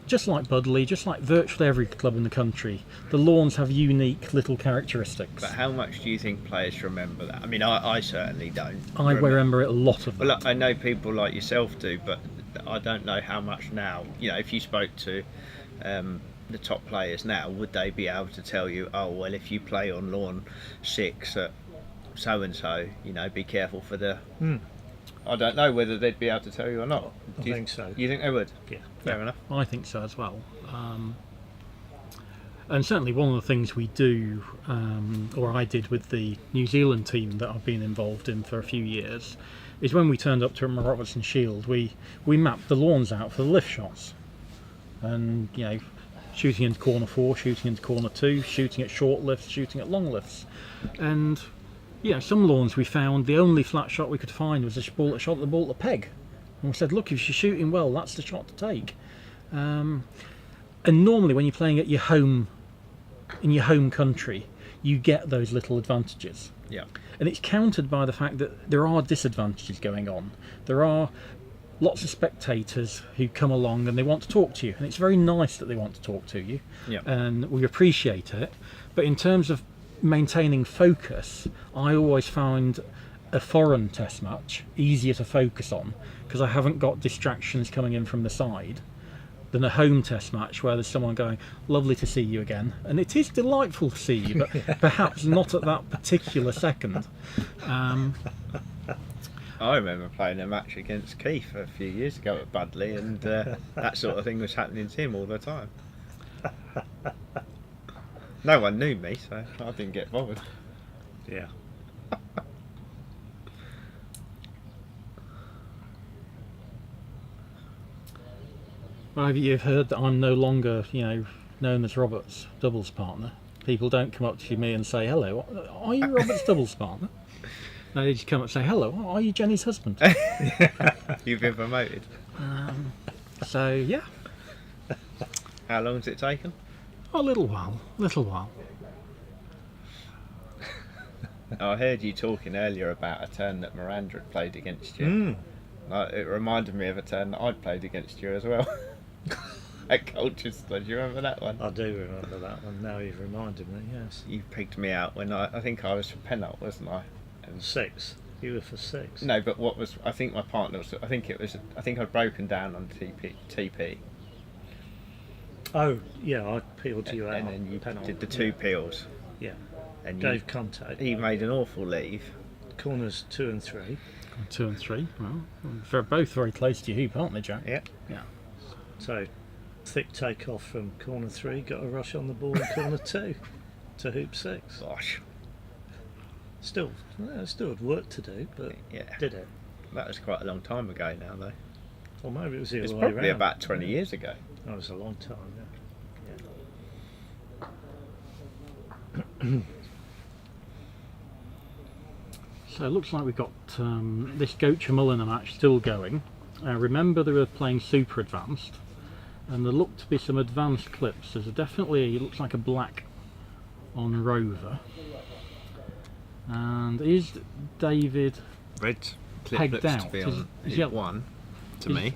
just like Budley, just like virtually every club in the country, the lawns have unique little characteristics. But how much do you think players remember that? I mean, I certainly don't. I remember it a lot of them. Well, I know people like yourself do, but I don't know how much now. You know, if you spoke to the top players now, would they be able to tell you, oh, well, if you play on lawn 6 at so and so, you know, be careful for the. I don't know whether they'd be able to tell you or not. I think so. You think they would? Yeah. Fair enough. I think so as well. And certainly one of the things we do, or I did with the New Zealand team that I've been involved in for a few years, is when we turned up to Robertson Shield, we mapped the lawns out for the lift shots. And, you know, shooting into corner 4, shooting into corner 2, shooting at short lifts, shooting at long lifts. And, you know, some lawns we found the only flat shot we could find was a ball that shot the ball at the peg. And we said, look, if you're shooting well, that's the shot to take. And normally when you're playing at your home, in your home country, you get those little advantages. Yeah. And it's countered by the fact that there are disadvantages going on. There are lots of spectators who come along and they want to talk to you, and it's very nice that they want to talk to you. Yeah. And we appreciate it. But in terms of maintaining focus, I always find a foreign test match easier to focus on because I haven't got distractions coming in from the side than a home test match where there's someone going, lovely to see you again. And it is delightful to see you, but perhaps not at that particular second. I remember playing a match against Keith a few years ago at Budley, and that sort of thing was happening to him all the time. No one knew me, so I didn't get bothered. Yeah. Well, you've heard that I'm no longer, you know, known as Robert's doubles partner. People don't come up to me and say, hello, are you Robert's doubles partner? No, they just come up and say, hello, are you Jenny's husband? You've been promoted. So, yeah, How long has it taken? a little while. I heard you talking earlier about a turn that Miranda had played against you. It reminded me of a turn that I'd played against you as well. At Colchester, do you remember that one? I do remember that one. Now you've reminded me. Yes. You picked me out when I think I was for penalty, wasn't I? And 6. You were for 6. no, but what was? I think my partner was. I think I'd broken down on TP. Oh, yeah. I peeled you out. And then you penalty. did the 2 peels. Yeah. And Gave contact. he made an awful leave. Corners 2 and 3. 2 and 3. Well, they're both very close to your hoop, aren't they, Jack? Yeah. Yeah. So, thick take off from corner 3. Got a rush on the ball in corner 2 to hoop 6. Gosh. Still had work to do, but Yeah. did it. That was quite a long time ago now, though. Or maybe it was the It's other way probably around. about 20 years ago. That was a long time. So it looks like we've got this Gocha Mulliner match still going. Remember they were playing super advanced, and there looked to be some advanced clips. There's definitely, it looks like a black on Rover. And is David Red pegged looks out? to be on Is his yellow? 1 to Is- me.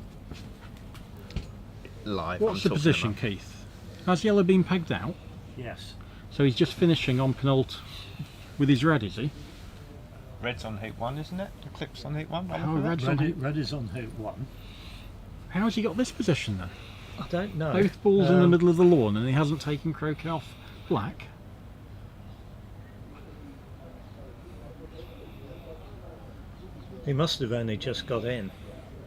live. What's the position, Keith? Has yellow been pegged out? Yes. So he's just finishing on penult with his red, is he? Red's on hoop 1, isn't it? The clip's on hoop 1. Oh, red's on hoop. Red is on hoop 1. How has he got this position then? I don't know. Both balls in the middle of the lawn, and he hasn't taken Croquet off black. He must have only just got in.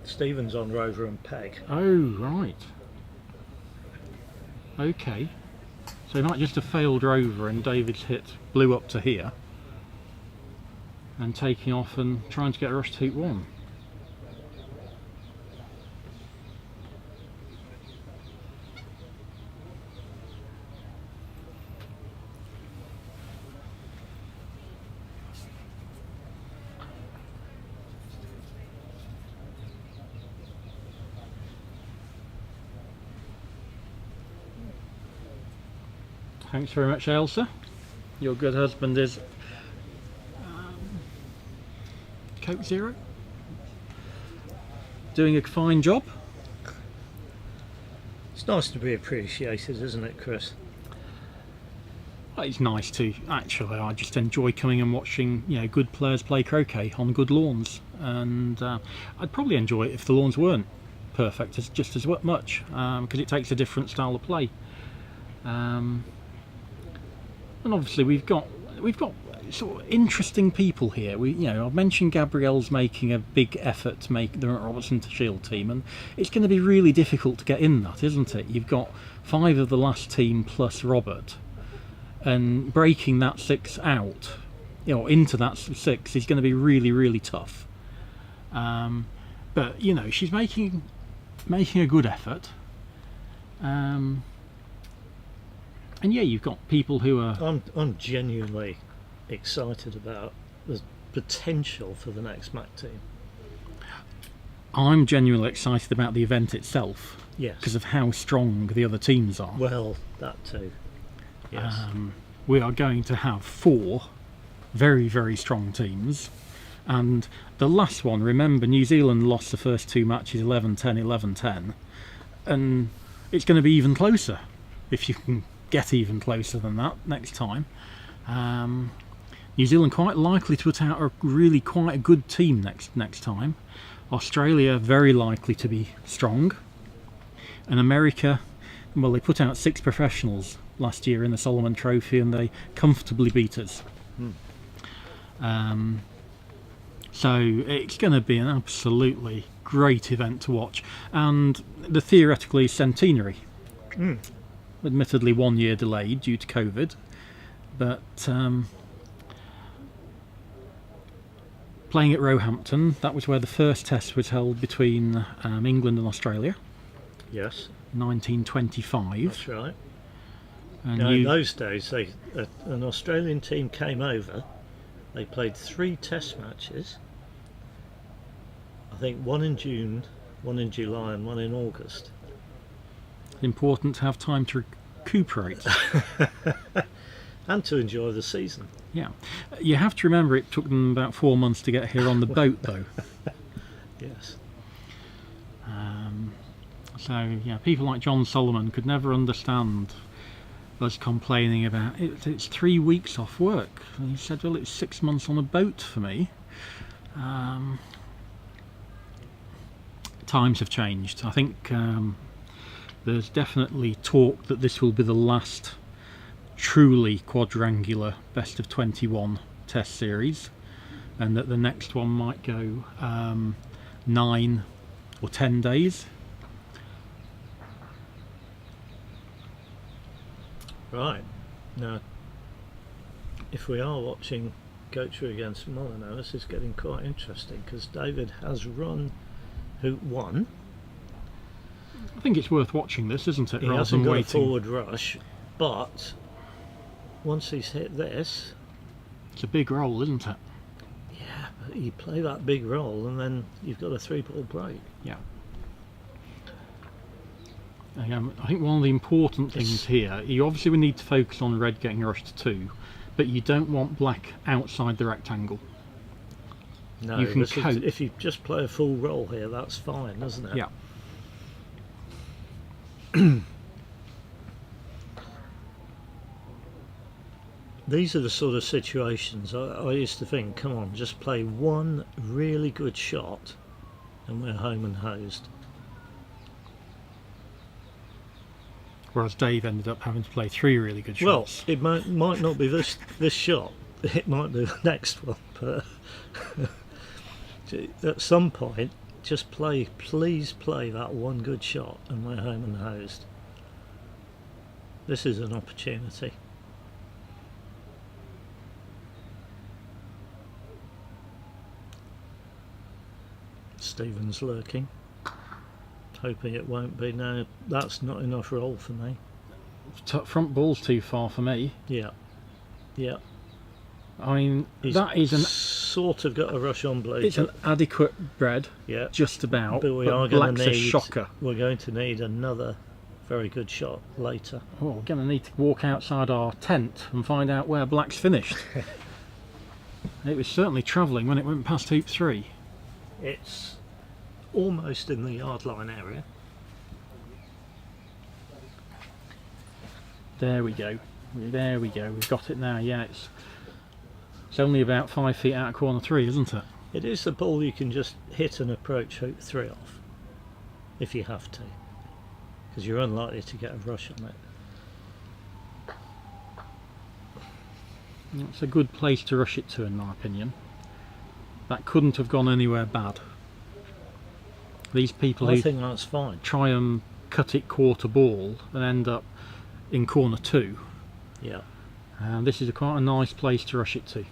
Stephen's on rover and peg. Oh, right. Okay. So he might just have failed rover, and David's hit blew up to here, and taking off and trying to get a rush to hoop 1. Thanks very much, Ailsa. Your good husband is Coke Zero. Doing a fine job. It's nice to be appreciated, isn't it, Chris? Well, it's nice to, actually. I just enjoy coming and watching, good players play croquet on good lawns, and I'd probably enjoy it if the lawns weren't perfect just as much, because it takes a different style of play. And obviously we've got sort of interesting people here. I've mentioned Gabrielle's making a big effort to make the Robertson to Shield team, and it's going to be really difficult to get in that, isn't it? You've got 5 of the last team plus Robert, and breaking that 6 out, into that 6 is going to be really, really tough. But she's making a good effort. And yeah, you've got people who are... I'm genuinely excited about the potential for the next MAC team. I'm genuinely excited about the event itself. Yes. Because of how strong the other teams are. Well, that too. Yes. We are going to have 4 very, very strong teams. And the last one, remember, New Zealand lost the first 2 matches 11-10, 11-10. And it's going to be even closer, if you can get even closer than that next time. New Zealand quite likely to put out quite a good team next time. Australia very likely to be strong, and America, well, they put out 6 professionals last year in the Solomon Trophy, and they comfortably beat us. So it's going to be an absolutely great event to watch, and the theoretically centenary. Admittedly 1 year delayed due to COVID, but playing at Roehampton, that was where the first test was held between England and Australia. Yes. 1925. That's right. And in those days, an Australian team came over. They played 3 test matches. I think 1 in June, 1 in July, and 1 in August. Important to have time to recuperate. And to enjoy the season. Yeah. You have to remember it took them about 4 months to get here on the boat, though. Yes. So, yeah, people like John Solomon could never understand us complaining about it's 3 weeks off work. And he said, well, it's 6 months on a boat for me. Times have changed. I think there's definitely talk that this will be the last truly quadrangular best of 21 test series, and that the next one might go 9 or 10 days. Right. Now, if we are watching Goacher against Molyneux, this is getting quite interesting, because David has run hoop 1. I think it's worth watching this, isn't it? He rather hasn't than got waiting. a forward rush, but once he's hit this... It's a big roll, isn't it? Yeah, but you play that big roll and then you've got a 3-ball break. Yeah. I think one of the important things here, you obviously would need to focus on red getting rushed to 2, but you don't want black outside the rectangle. No, you can cope. If you just play a full roll here, that's fine, isn't it? Yeah. These are the sort of situations I used to think, come on, just play one really good shot and we're home and hosed. Whereas Dave ended up having to play 3 really good Well, shots. it might not be this shot, it might be the next one, but at some point, just please play that one good shot and we're home and hosed. This is an opportunity. Stephen's lurking, hoping it won't be. No, that's not enough roll for me. Front ball's too far for me. Yeah. I mean, He's that is an sort of got a rush on blue. it's an adequate bread, Yeah, just about. but we are going black's to a need. shocker. We're going to need another very good shot later. Oh, we're going to need to walk outside our tent and find out where black's finished. It was certainly travelling when it went past hoop 3. It's almost in the yard line area. There we go. There we go. We've got it now. Yeah, it's only about 5 feet out of corner 3, isn't it? It is the ball you can just hit and approach hoop 3 off, if you have to, because you're unlikely to get a rush on it. It's a good place to rush it to, in my opinion. That couldn't have gone anywhere bad. These people I who think that's fine. try and cut it quarter ball and end up in corner 2, Yeah. this is quite a nice place to rush it to.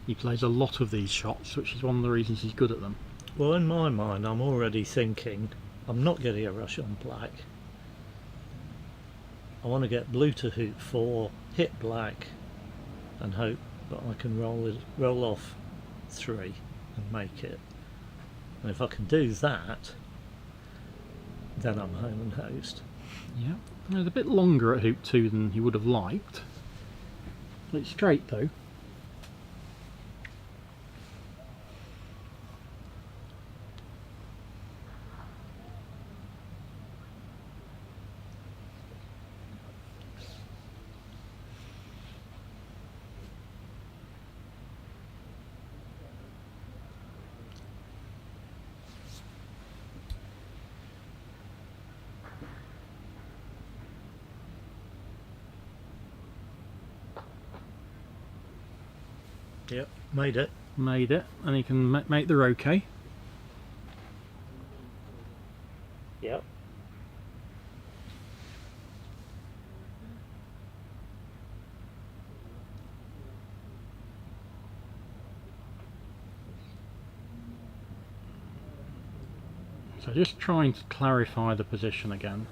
He plays a lot of these shots, which is one of the reasons he's good at them. Well, in my mind, I'm already thinking I'm not getting a rush on black. I want to get blue to hoop 4, hit black, and hope that I can roll off 3 and make it. And if I can do that, then I'm home and hosed. Yeah, it was a bit longer at hoop 2 than he would have liked. It's straight though. Yep, made it. Made it, and he can make the roquet. Yep. So just trying to clarify the position again.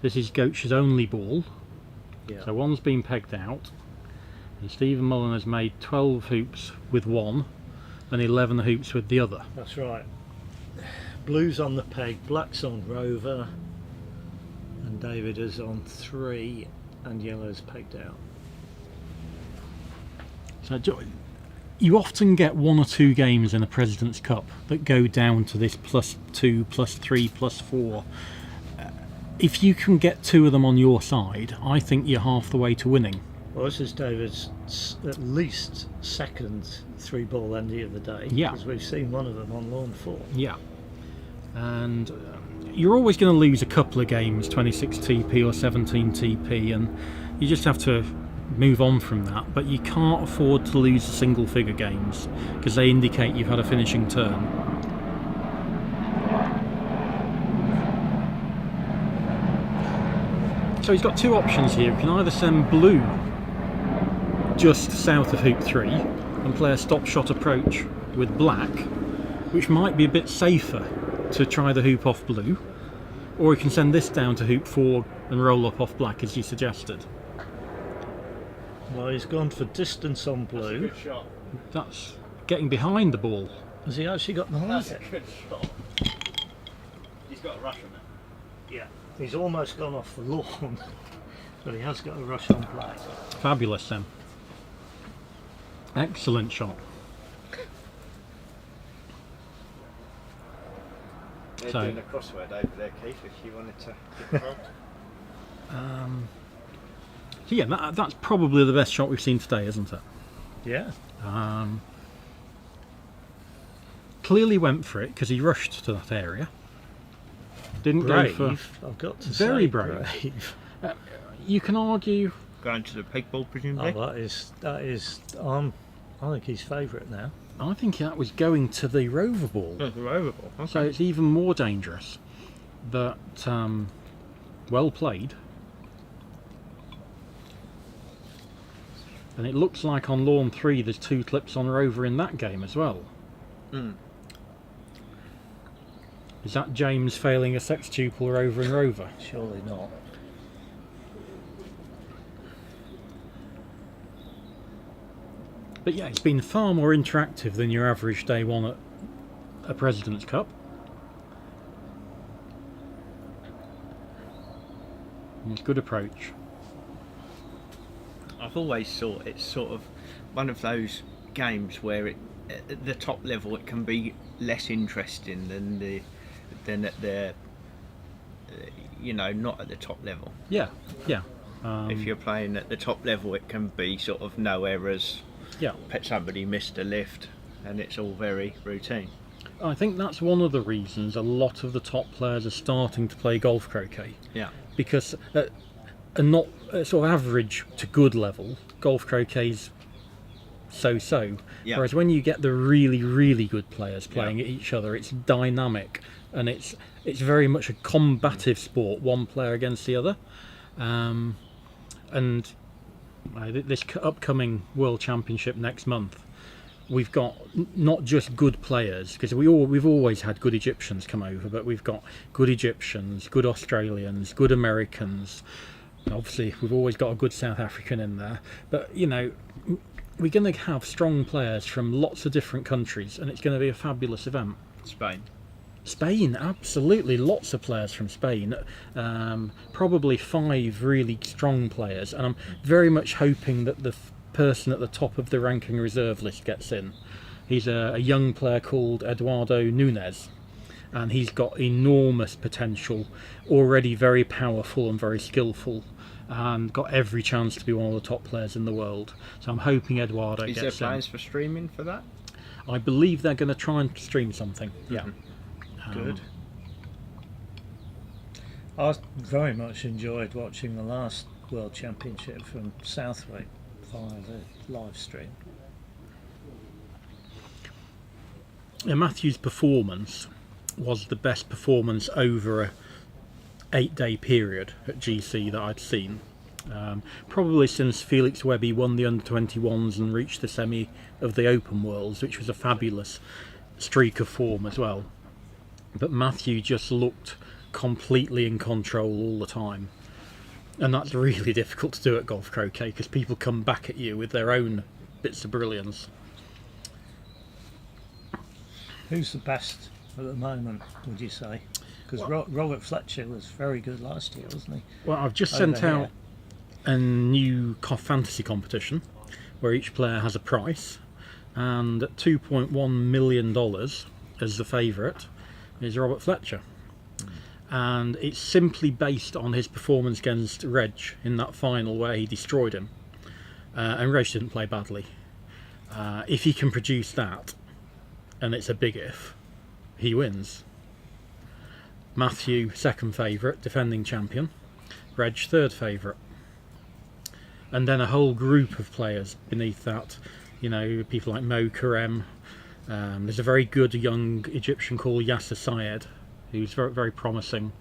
This is Goach's only ball, Yeah. so one's been pegged out, and Stephen Mullen has made 12 hoops with one and 11 hoops with the other. That's right. Blue's on the peg, black's on rover, and David is on 3, and yellow's pegged out. So you often get 1 or 2 games in a President's Cup that go down to this +2, +3, +4. If you can get 2 of them on your side, I think you're half the way to winning. Well, this is David's at least second 3-ball endy of the day. Yeah. Because we've seen one of them on lawn 4. Yeah, and you're always going to lose a couple of games, 26 TP or 17 TP, and you just have to move on from that. But you can't afford to lose single figure games because they indicate you've had a finishing turn. So he's got 2 options here. He can either send blue just south of hoop 3 and play a stop shot approach with black, which might be a bit safer to try the hoop off blue, or he can send this down to hoop 4 and roll up off black as you suggested. Well, he's gone for distance on blue. Good shot. That's getting behind the ball. Has he actually got behind That's it? a good shot. He's got a rush on it. Yeah. He's almost gone off the lawn, but he has got a rush on black. Fabulous then. Excellent shot. They're So- doing a crossword over there, Keith, if you wanted to get involved. So yeah, that's probably the best shot we've seen today, isn't it? Yeah. Clearly went for it because he rushed to that area. Didn't go for I've got to very say, brave. You can argue. Going to the peg ball, Oh, presumably. that is. I think he's favourite now. I think that was going to the rover ball. Oh, the rover ball. Okay. So it's even more dangerous. But well played. And it looks like on lawn 3 there's 2 clips on rover in that game as well. Is that James failing a sextuple rover and rover? Surely not. But yeah, it's been far more interactive than your average day one at a President's Cup. And it's good approach. I've always thought it's sort of one of those games where at the top level it can be less interesting than at the not at the top level. Yeah. If you're playing at the top level, it can be sort of no errors. Yeah. Somebody missed a lift, and it's all very routine. I think that's one of the reasons a lot of the top players are starting to play golf croquet. Yeah. Because at a not sort of average to good level, golf croquet's so-so. Yeah. Whereas when you get the really, really good players playing at each other, it's dynamic and it's very much a combative sport, one player against the other. And this upcoming World Championship next month, we've got not just good players, because we've always had good Egyptians come over, but we've got good Egyptians, good Australians, good Americans. Obviously, we've always got a good South African in there. But, we're going to have strong players from lots of different countries, and it's going to be a fabulous event. Spain, absolutely, lots of players from Spain, probably 5 really strong players, and I'm very much hoping that the person at the top of the ranking reserve list gets in. He's a young player called Eduardo Nunes, and he's got enormous potential, already very powerful and very skillful, and got every chance to be one of the top players in the world. So I'm hoping Eduardo Is there gets in. plans for streaming for that? I believe they're going to try and stream something. Yeah. Good. I very much enjoyed watching the last World Championship from Southwick via the live stream. Yeah, Matthew's performance was the best performance over a 8-day period at GC that I'd seen. Probably since Felix Webby won the under-21s and reached the semi of the Open Worlds, which was a fabulous streak of form as well. But Matthew just looked completely in control all the time. And that's really difficult to do at golf croquet, because people come back at you with their own bits of brilliance. Who's the best at the moment, would you say? Because Robert Fletcher was very good last year, wasn't he? Well, I've just Over sent out a new fantasy competition where each player has a price, and at $2.1 million as the favourite is Robert Fletcher. And it's simply based on his performance against Reg in that final where he destroyed him. And Reg didn't play badly. If he can produce that, and it's a big if, he wins. Matthew, second favourite, defending champion. Reg, third favourite. And then a whole group of players beneath that. People like Mo Karem. There's a very good young Egyptian called Yasser Syed, who's very, very promising.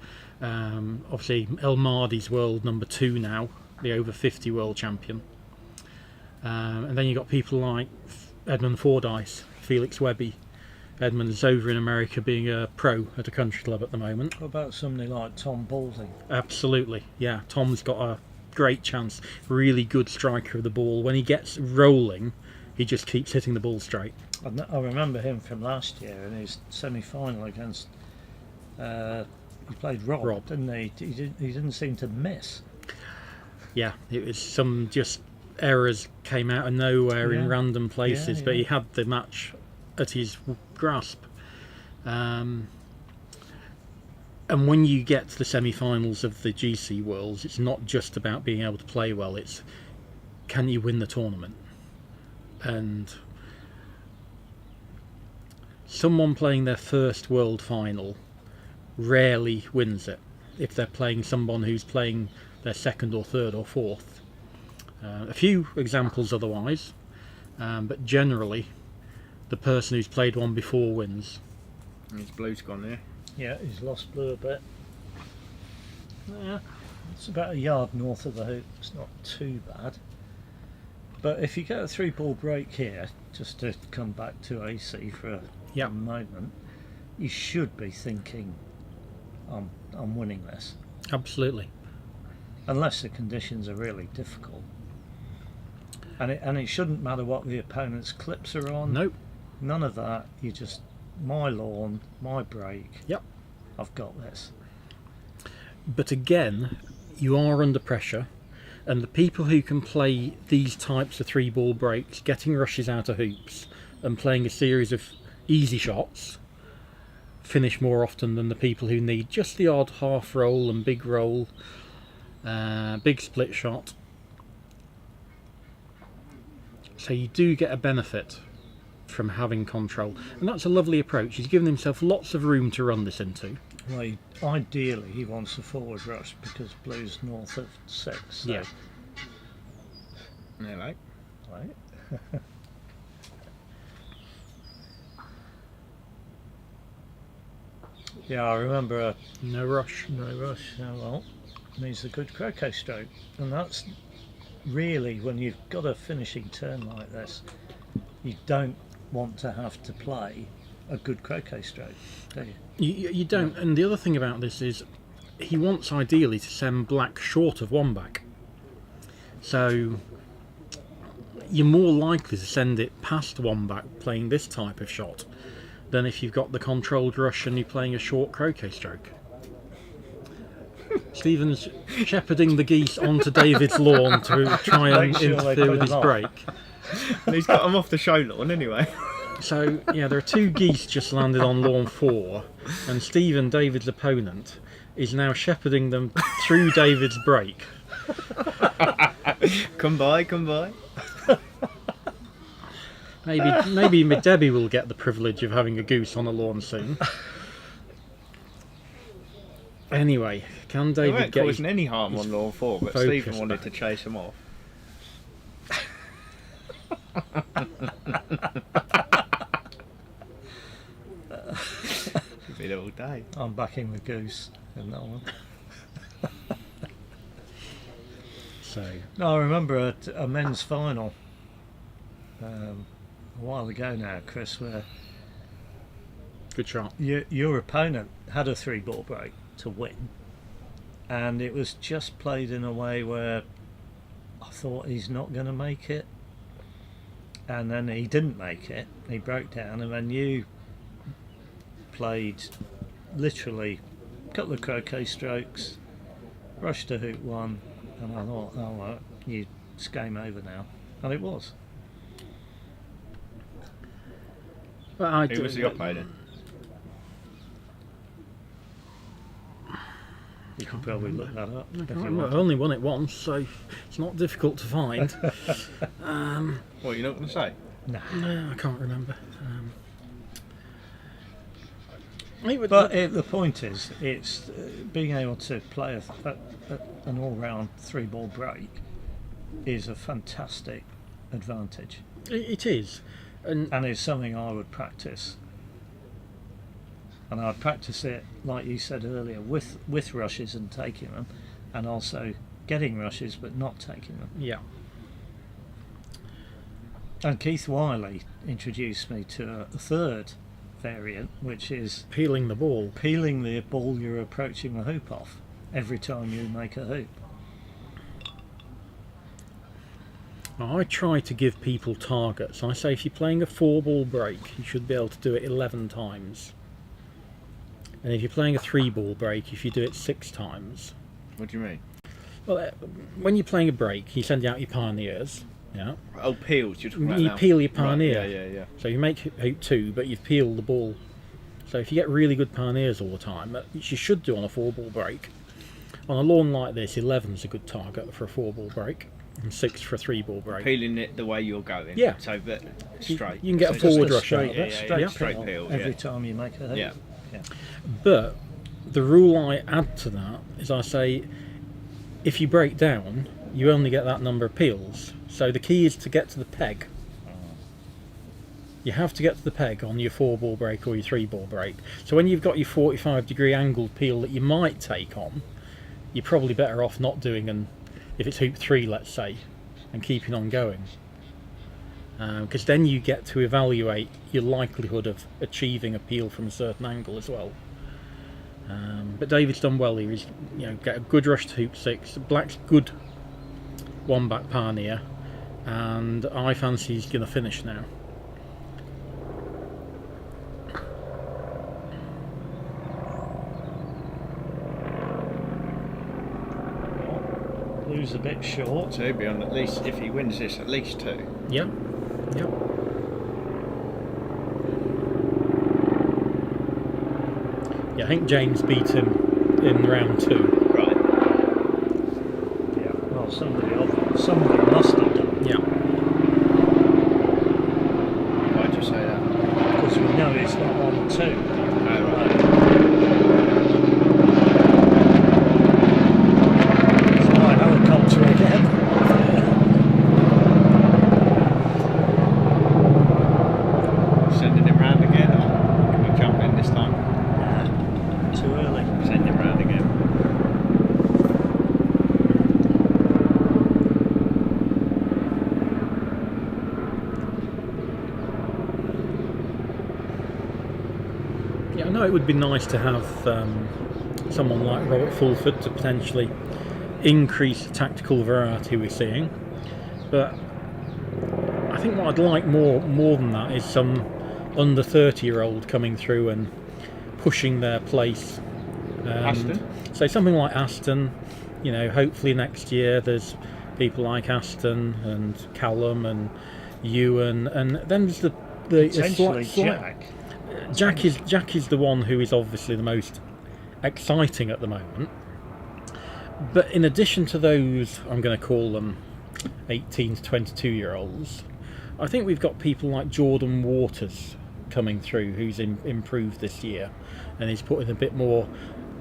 Obviously, El Mahdi's world number 2 now, the over 50 world champion. And then you've got people like Edmund Fordyce, Felix Webby. Edmund's over in America being a pro at a country club at the moment. What about somebody like Tom Balding? Absolutely, yeah. Tom's got a great chance. Really good striker of the ball. When he gets rolling, he just keeps hitting the ball straight. I remember him from last year in his semi-final against. He played Rob, didn't he? He didn't seem to miss. Yeah, it was some just errors came out of nowhere in random places, but he had the match at his grasp. And when you get to the semi-finals of the GC Worlds, it's not just about being able to play well, it's can you win the tournament? And someone playing their first world final rarely wins it if they're playing someone who's playing their second or third or fourth. A few examples otherwise, but generally the person who's played one before wins. His blue's gone there. Yeah, he's lost blue a bit. Yeah, it's about a yard north of the hoop. It's not too bad. But if you get a 3-ball break here, just to come back to AC for a moment, you should be thinking, I'm winning this. Absolutely. Unless the conditions are really difficult. And it shouldn't matter what the opponent's clips are on. Nope. None of that. You just, my lawn, my break. Yep. I've got this. But again, you are under pressure, and the people who can play these types of 3-ball breaks, getting rushes out of hoops and playing a series of easy shots, finish more often than the people who need just the odd half roll and big roll, big split shot. So you do get a benefit from having control, and that's a lovely approach. He's given himself lots of room to run this into. Well, ideally he wants a forward rush because blue's north of 6. So. Yeah. Yeah, right. Yeah, I remember no rush. Oh, well, needs a good croquet stroke, and that's really when you've got a finishing turn like this, you don't want to have to play a good croquet stroke, do you? You don't. And the other thing about this is he wants ideally to send black short of one back, so you're more likely to send it past one back playing this type of shot than if you've got the controlled rush and you're playing a short croquet stroke. Stephen's shepherding the geese onto David's lawn to try and interfere with his break. And he's got them off the show lawn anyway. So, yeah, there are 2 geese just landed on lawn 4, and Stephen, David's opponent, is now shepherding them through David's break. Come by. Maybe Debbie will get the privilege of having a goose on a lawn soon. Anyway, can David get causing any harm on lawn 4, but Stephen wanted to chase him off. Could be all day. I'm backing the goose in that one. No, I remember a men's final a while ago now, Chris, where good shot. Your opponent had a 3-ball break to win, and it was just played in a way where I thought he's not going to make it, and then he didn't make it. He broke down, and then you played literally a couple of croquet strokes, rushed to hoop 1, and I thought, oh well, it's game over now, and it was. Who was the opponent? You can probably look that up. I only won it once, so it's not difficult to find. What, you're not going to say? No, I can't remember. But the point is, it's being able to play an all-round 3-ball break is a fantastic advantage. It is. And it's something I would practice. And I'd practice it, like you said earlier, with rushes and taking them, and also getting rushes but not taking them. Yeah. And Keith Wiley introduced me to a third variant, which is peeling the ball you're approaching the hoop off every time you make a hoop. I try to give people targets. I say if you're playing a 4-ball break, you should be able to do it 11 times. And if you're playing a 3-ball break, if you do it 6 times. What do you mean? Well, when you're playing a break, you send out your pioneers. Yeah. Oh, peels. You're talking about you now. peel your pioneer. Right, yeah. So you make hoop 2, but you've peeled the ball So if you get really good pioneers all the time, which you should do on a 4-ball break, on a lawn like this, 11's a good target for a 4-ball break, and 6 for a 3-ball break. Peeling it the way you're going. Yeah. So that straight. You can get a So forward just rush straight, out. Yeah, straight straight peel peel, every yeah. time you make a hoop. Yeah. But the rule I add to that is I say, if you break down, you only get that number of peels. So the key is to get to the peg. You have to get to the peg on your 4-ball break or your 3-ball break. So when you've got your 45-degree angled peel that you might take on, you're probably better off not doing an, if it's hoop 3, let's say, and keeping on going. Because then you get to evaluate your likelihood of achieving a peel from a certain angle as well. But David's done well here. He's, get a good rush to hoop 6. Black's good one-back pioneer, and I fancy he's going to finish now. Blue's a bit short. So he'll be on at least, if he wins this, at least 2. Yep. Yeah, I think James beat him in round 2. Right. Yeah. Well, somebody must have done. Yeah. Why'd you say that? Because we know it's not on 2. Oh, right. It's my helicopter again. Sending him round again, or can we jump in this time? Too early. Send him round again. Yeah, I know it would be nice to have someone like Robert Fulford to potentially increase the tactical variety we're seeing, but I think what I'd like more than that is some under 30-year-old coming through and pushing their place. Aston? So something like Aston, hopefully next year there's people like Aston and Callum and Ewan, and then there's the Potentially slight- Jack. Jack is the one who is obviously the most exciting at the moment. But in addition to those, I'm going to call them 18 to 22-year-olds, I think we've got people like Jordan Waters coming through, who's improved this year, and he's put in a bit more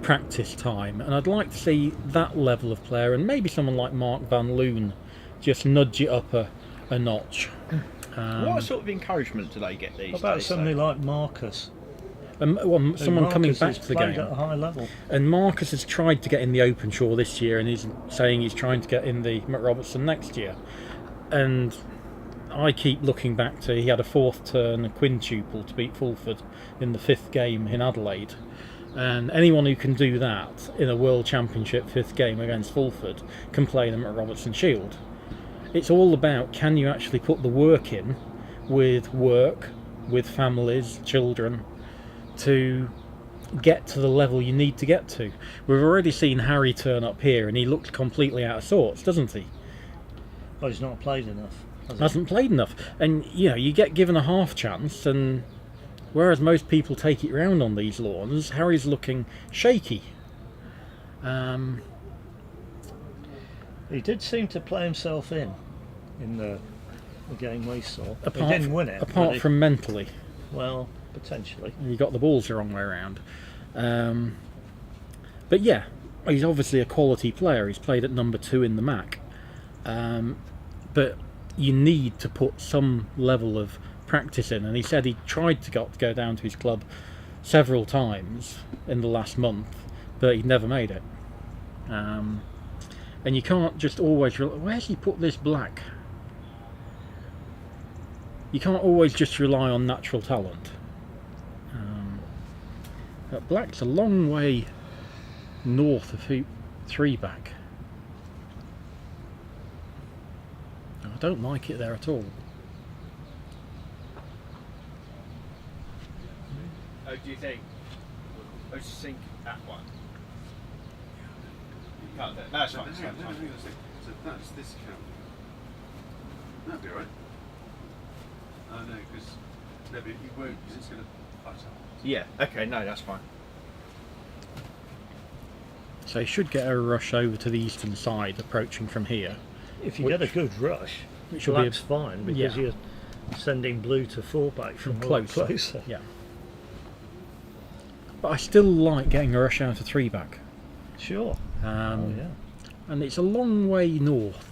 practice time. And I'd like to see that level of player, and maybe someone like Mark Van Loon just nudge it up a notch. What sort of encouragement do they get these What about days? somebody like Marcus? Someone coming back to the played game. at a high level. And Marcus has tried to get in the Openshaw this year, and he's saying he's trying to get in the McRobertson next year. And I keep looking back to, he had a 4th turn quintuple to beat Fulford in the 5th game in Adelaide. And anyone who can do that in a World Championship 5th game against Fulford can play them at Robertson Shield. It's all about, can you actually put the work in with families, children, to get to the level you need to get to. We've already seen Harry turn up here and he looked completely out of sorts, doesn't he? Well, he's not played enough. Hasn't played enough. And you get given a half chance, and whereas most people take it round on these lawns, Harry's looking shaky. He did seem to play himself in the game we saw. He didn't win it. Apart from mentally. Well, potentially. He got the balls the wrong way around. But yeah, he's obviously a quality player. He's played at number 2 in the MAC. But you need to put some level of practice in. And he said he tried to go down to his club several times in the last month, but he never made it. And you can't just always... Where's he put this black? You can't always just rely on natural talent. But black's a long way north of hoop 3 back. I don't like it there at all. Oh, do you think? I just think that one. You can't do it. No, it's fine. It's fine. It's fine. So that's this count. That'd be alright. Oh no, because he won't, because it's going to flat out. Yeah. Okay. No, that's fine. So you should get a rush over to the eastern side, approaching from here. If you get a good rush, Which will be black's fine because yeah. you're sending blue to fallback from closer. Yeah. But I still like getting a rush out of 3-back. Sure. Yeah. And it's a long way north.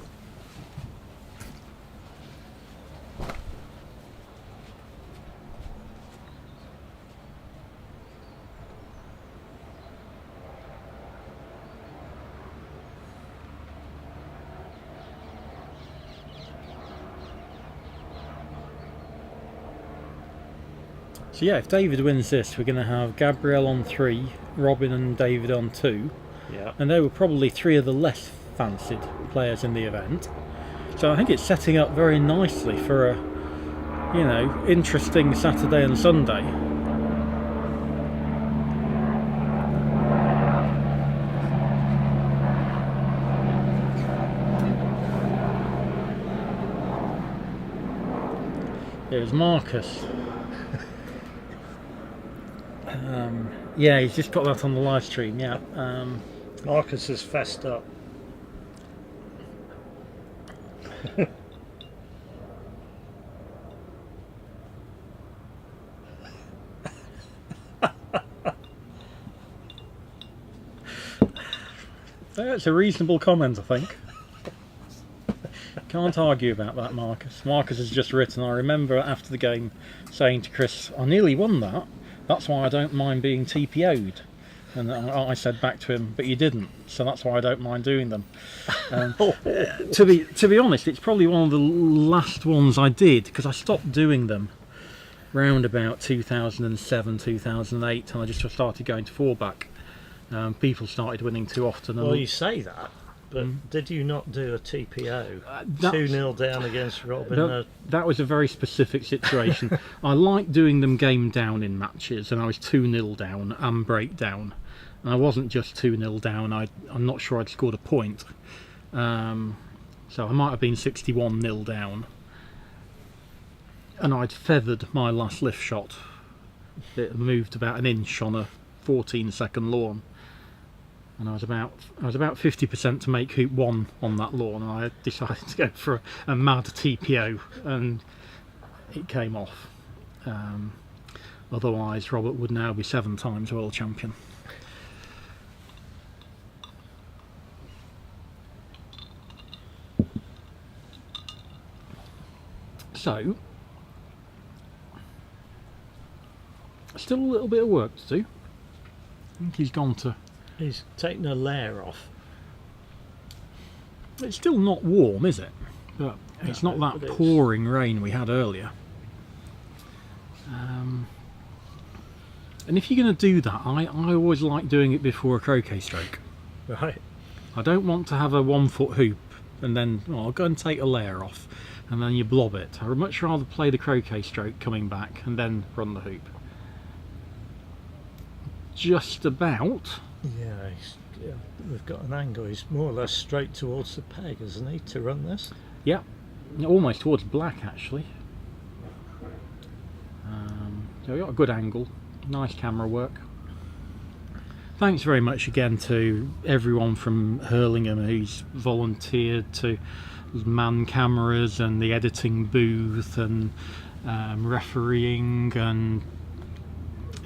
So yeah, if David wins this, we're going to have Gabrielle on 3, Robin and David on 2. Yeah. And they were probably 3 of the less fancied players in the event. So I think it's setting up very nicely for a, you know, interesting Saturday and Sunday. There's Marcus. Yeah, he's just got that on the live stream, yeah. Marcus has fessed up. That's a reasonable comment, I think. Can't argue about that, Marcus. Marcus has just written, I remember after the game saying to Chris, I nearly won that. That's why I don't mind being TPO'd. And I said back to him, but you didn't, so that's why I don't mind doing them. To be honest, it's probably one of the last ones I did, because I stopped doing them round about 2007, 2008, and I just started going to 4-back. People started winning too often. Well, you say that, but did you not do a TPO? 2-0 down against Robin? That was a very specific situation. I like doing them game down in matches, and I was 2-0 down and break down. And I wasn't just 2-0 down, I'm not sure I'd scored a point. So I might have been 61-0 down. And I'd feathered my last lift shot. It moved about an inch on a 14-second lawn. And I was about 50% to make hoop 1 on that lawn, and I decided to go for a mad TPO, and it came off. Otherwise, Robert would now be 7 times world champion. So, still a little bit of work to do. I think he's gone to... He's taken a layer off. It's still not warm, is it? But it's not that pouring rain we had earlier. And if you're going to do that, I always like doing it before a croquet stroke. Right. I don't want to have a 1-foot hoop and then I'll go and take a layer off and then you blob it. I would much rather play the croquet stroke coming back and then run the hoop. Just about. Yeah, we've got an angle. He's more or less straight towards the peg, isn't he, to run this? Yeah, almost towards black actually. So we got a good angle, nice camera work. Thanks very much again to everyone from Hurlingham who's volunteered to man cameras and the editing booth and refereeing, and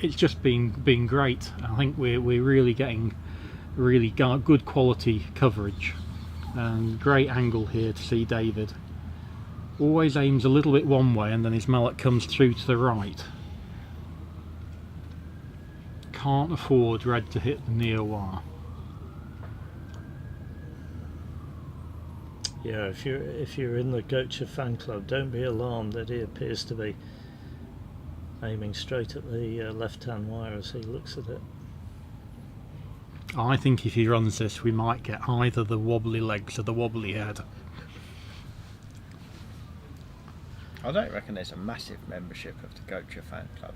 it's just been great. I think we're really getting really good quality coverage, and great angle here to see David. Always aims a little bit one way and then his mallet comes through to the right. Can't afford red to hit the near wire. Yeah, if you're in the Gocha fan club, don't be alarmed that he appears to be aiming straight at the left-hand wire as he looks at it. I think if he runs this, we might get either the wobbly legs or the wobbly head. I don't reckon there's a massive membership of the Gocha fan club.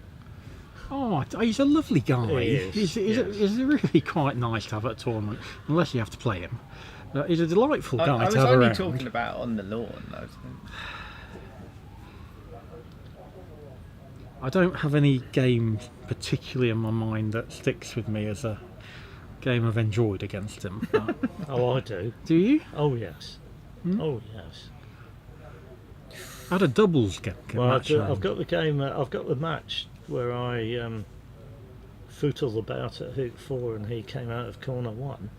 Oh, he's a lovely guy. He is, He's really quite nice to have at a tournament, unless you have to play him. He's a delightful guy to have around. I was only talking about on the lawn, though. I don't have any game particularly in my mind that sticks with me as a game I've enjoyed against him. But Oh, I do. do you? Oh, yes. Oh, yes. I had a doubles Well, match. I've got the game. I've got the match where I footled about at hoop 4 and he came out of corner 1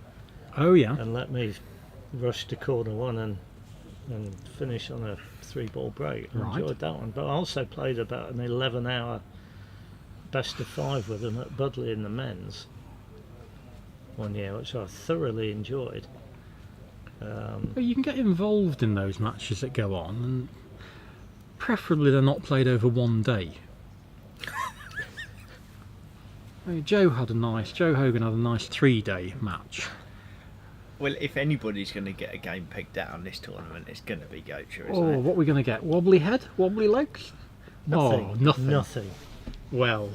Oh yeah. and let me rush to corner 1 and finish on a 3-ball break. I Right. enjoyed that one. But I also played about an 11-hour best of 5 with him at Budley in the men's one year, which I thoroughly enjoyed. But you can get involved in those matches that go on, and preferably they're not played over one day. I mean, Joe Hogan had a nice 3-day match. Well, if anybody's going to get a game pegged out on this tournament, it's going to be Goacher, isn't Oh, it? what are we going to get? Wobbly head? Wobbly legs? Nothing. Oh, nothing. Nothing. Well,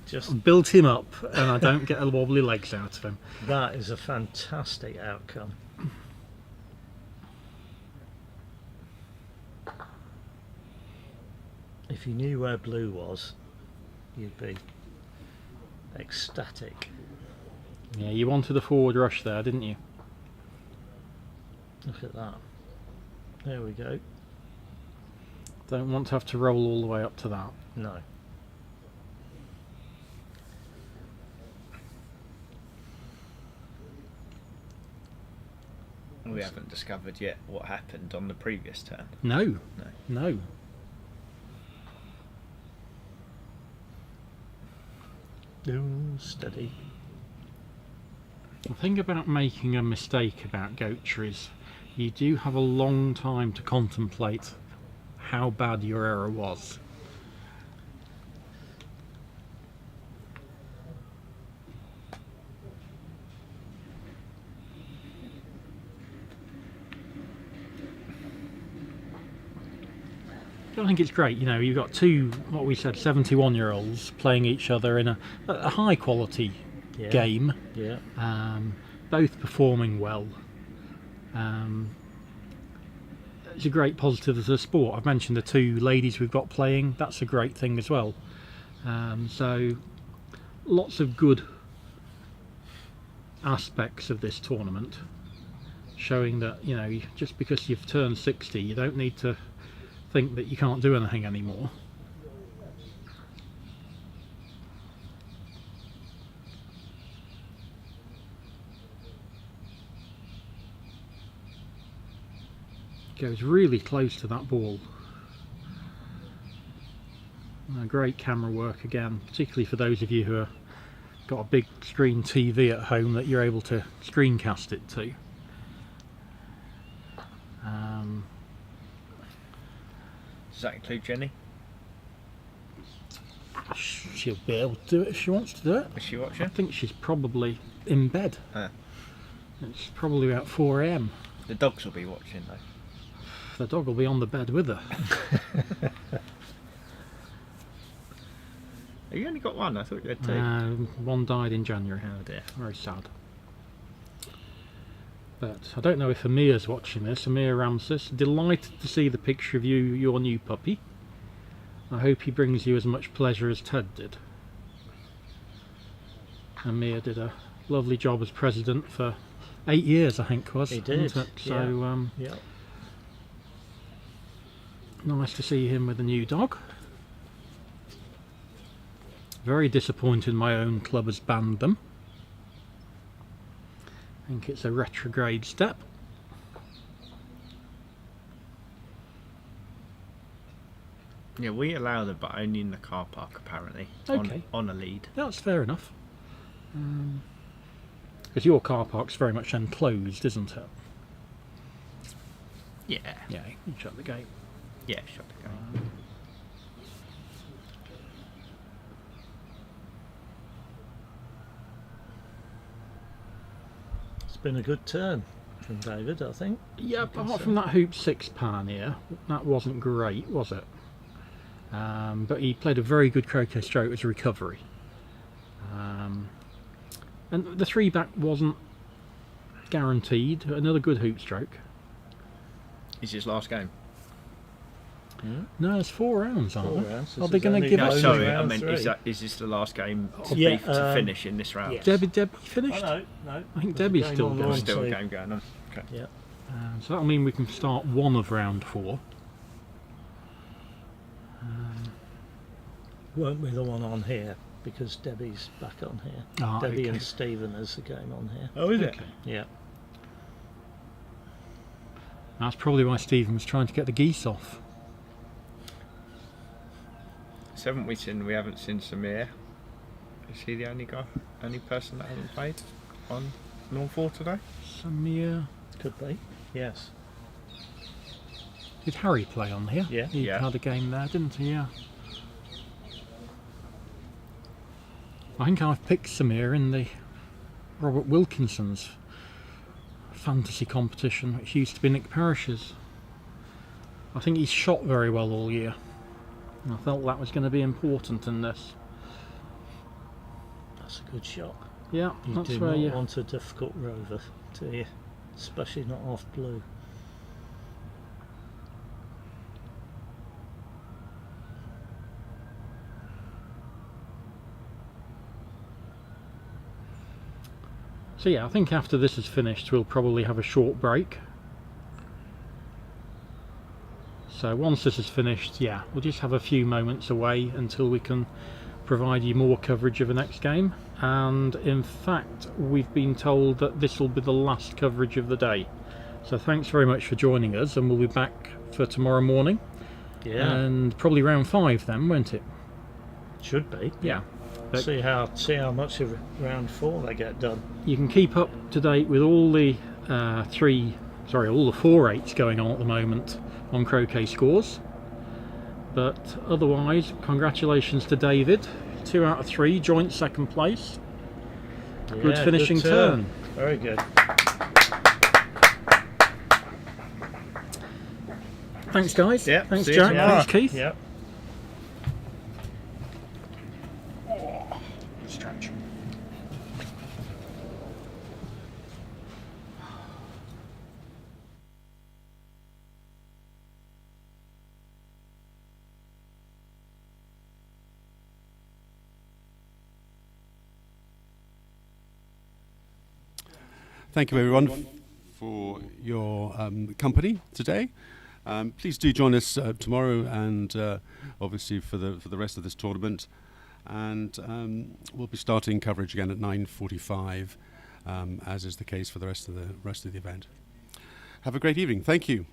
Just built him up, and I don't get a wobbly legs out of him. that is a fantastic outcome. If you knew where blue was, you'd be ecstatic. Yeah, you wanted a forward rush there, didn't you? Look at that. There we go. Don't want to have to roll all the way up to that. No. We haven't discovered yet what happened on the previous turn. No. No. No. Ooh, steady. The thing about making a mistake about Goacher is you do have a long time to contemplate how bad your error was. I think it's great, you know, you've got two, what we said, 71-year-olds playing each other in a high quality Yeah. game, Yeah. both performing well. It's a great positive as a sport. I've mentioned the two ladies we've got playing, that's a great thing as well. So lots of good aspects of this tournament, showing that, you know, just because you've turned 60 you don't need to think that you can't do anything anymore. Goes really close to that ball. Great camera work again, particularly for those of you who have got a big screen TV at home that you're able to screencast it to. Does that include Jenny? She'll be able to do it if she wants to do it. Is she I watching? think she's probably in bed. Ah. It's probably about 4 AM. The dogs will be watching though. The dog will be on the bed with her. Have you only got one? I thought you had two. One died in January. Oh dear. Very sad. But I don't know if Amir's watching this. Amir Ramses, delighted to see the picture of you, your new puppy. I hope he brings you as much pleasure as Ted did. Amir did a lovely job as president for 8 years, I think was. He did, wasn't it? So Yeah. nice to see him with a new dog. Very disappointed my own club has banned them. I think it's a retrograde step. Yeah, we allow them, but only in the car park apparently. Okay. On a lead. That's fair enough. Because your car park's very much enclosed, isn't it? Yeah. Yeah, you can shut the gate. Yeah, shut the gate. It's been a good turn from David, I think. Yeah, I think apart so. from that hoop 6 Pioneer, that wasn't great, was it? But he played a very good croquet stroke as a recovery. And the 3-back wasn't guaranteed. Another good hoop stroke. Is his last game? No, there's 4 rounds, aren't 4 there? rounds. Are This they is going to only give No, us... only sorry, I round mean, 3. is this the last game to, Yeah, to finish in this round? yes. Debbie Oh, finished? no. I think There's a Debbie's game still on going. lawn Still a 2. game going on. Okay. Yeah. So that'll mean we can start one of round 4. Won't be the one on here because Debbie's back on here. Debbie Okay. and Stephen is the game on here. Oh, is it? Okay. Yeah. That's probably why Stephen was trying to get the geese off. 7 weeks in, we haven't seen Samir. Is he the only person that hasn't played on Lawn 4 today? Samir... Could be. Yes. Did Harry play on here? Yeah. He Yeah. had a game there, didn't he? Yeah. I think I've picked Samir in the Robert Wilkinson's fantasy competition, which used to be Nick Parrish's. I think he's shot very well all year. And I felt that was going to be important in this. That's a good shot. Yeah, You that's do where not you... want a difficult rover, do you? Especially not off blue. So yeah, I think after this is finished we'll probably have a short break. So once this is finished, yeah, we'll just have a few moments away until we can provide you more coverage of the next game. And in fact, we've been told that this will be the last coverage of the day. So thanks very much for joining us, and we'll be back for tomorrow morning. Yeah. And probably round 5 then, won't it? Should be. Yeah. But See how much of round 4 they get done. you can keep up to date with all the all the 4-8s going on at the moment on Croquet Scores. But otherwise, congratulations to David, 2 out of 3, joint second place. Good Yeah, finishing turn. Very good. Thanks, guys. Yeah, Thanks, see you Jack. tomorrow. Thanks, Keith. Yep. Stretch. Thank you, everyone, for your company today. Please do join us tomorrow and obviously for the rest of this tournament. And we'll be starting coverage again at 9:45, as is the case for the rest of the event. Have a great evening. Thank you.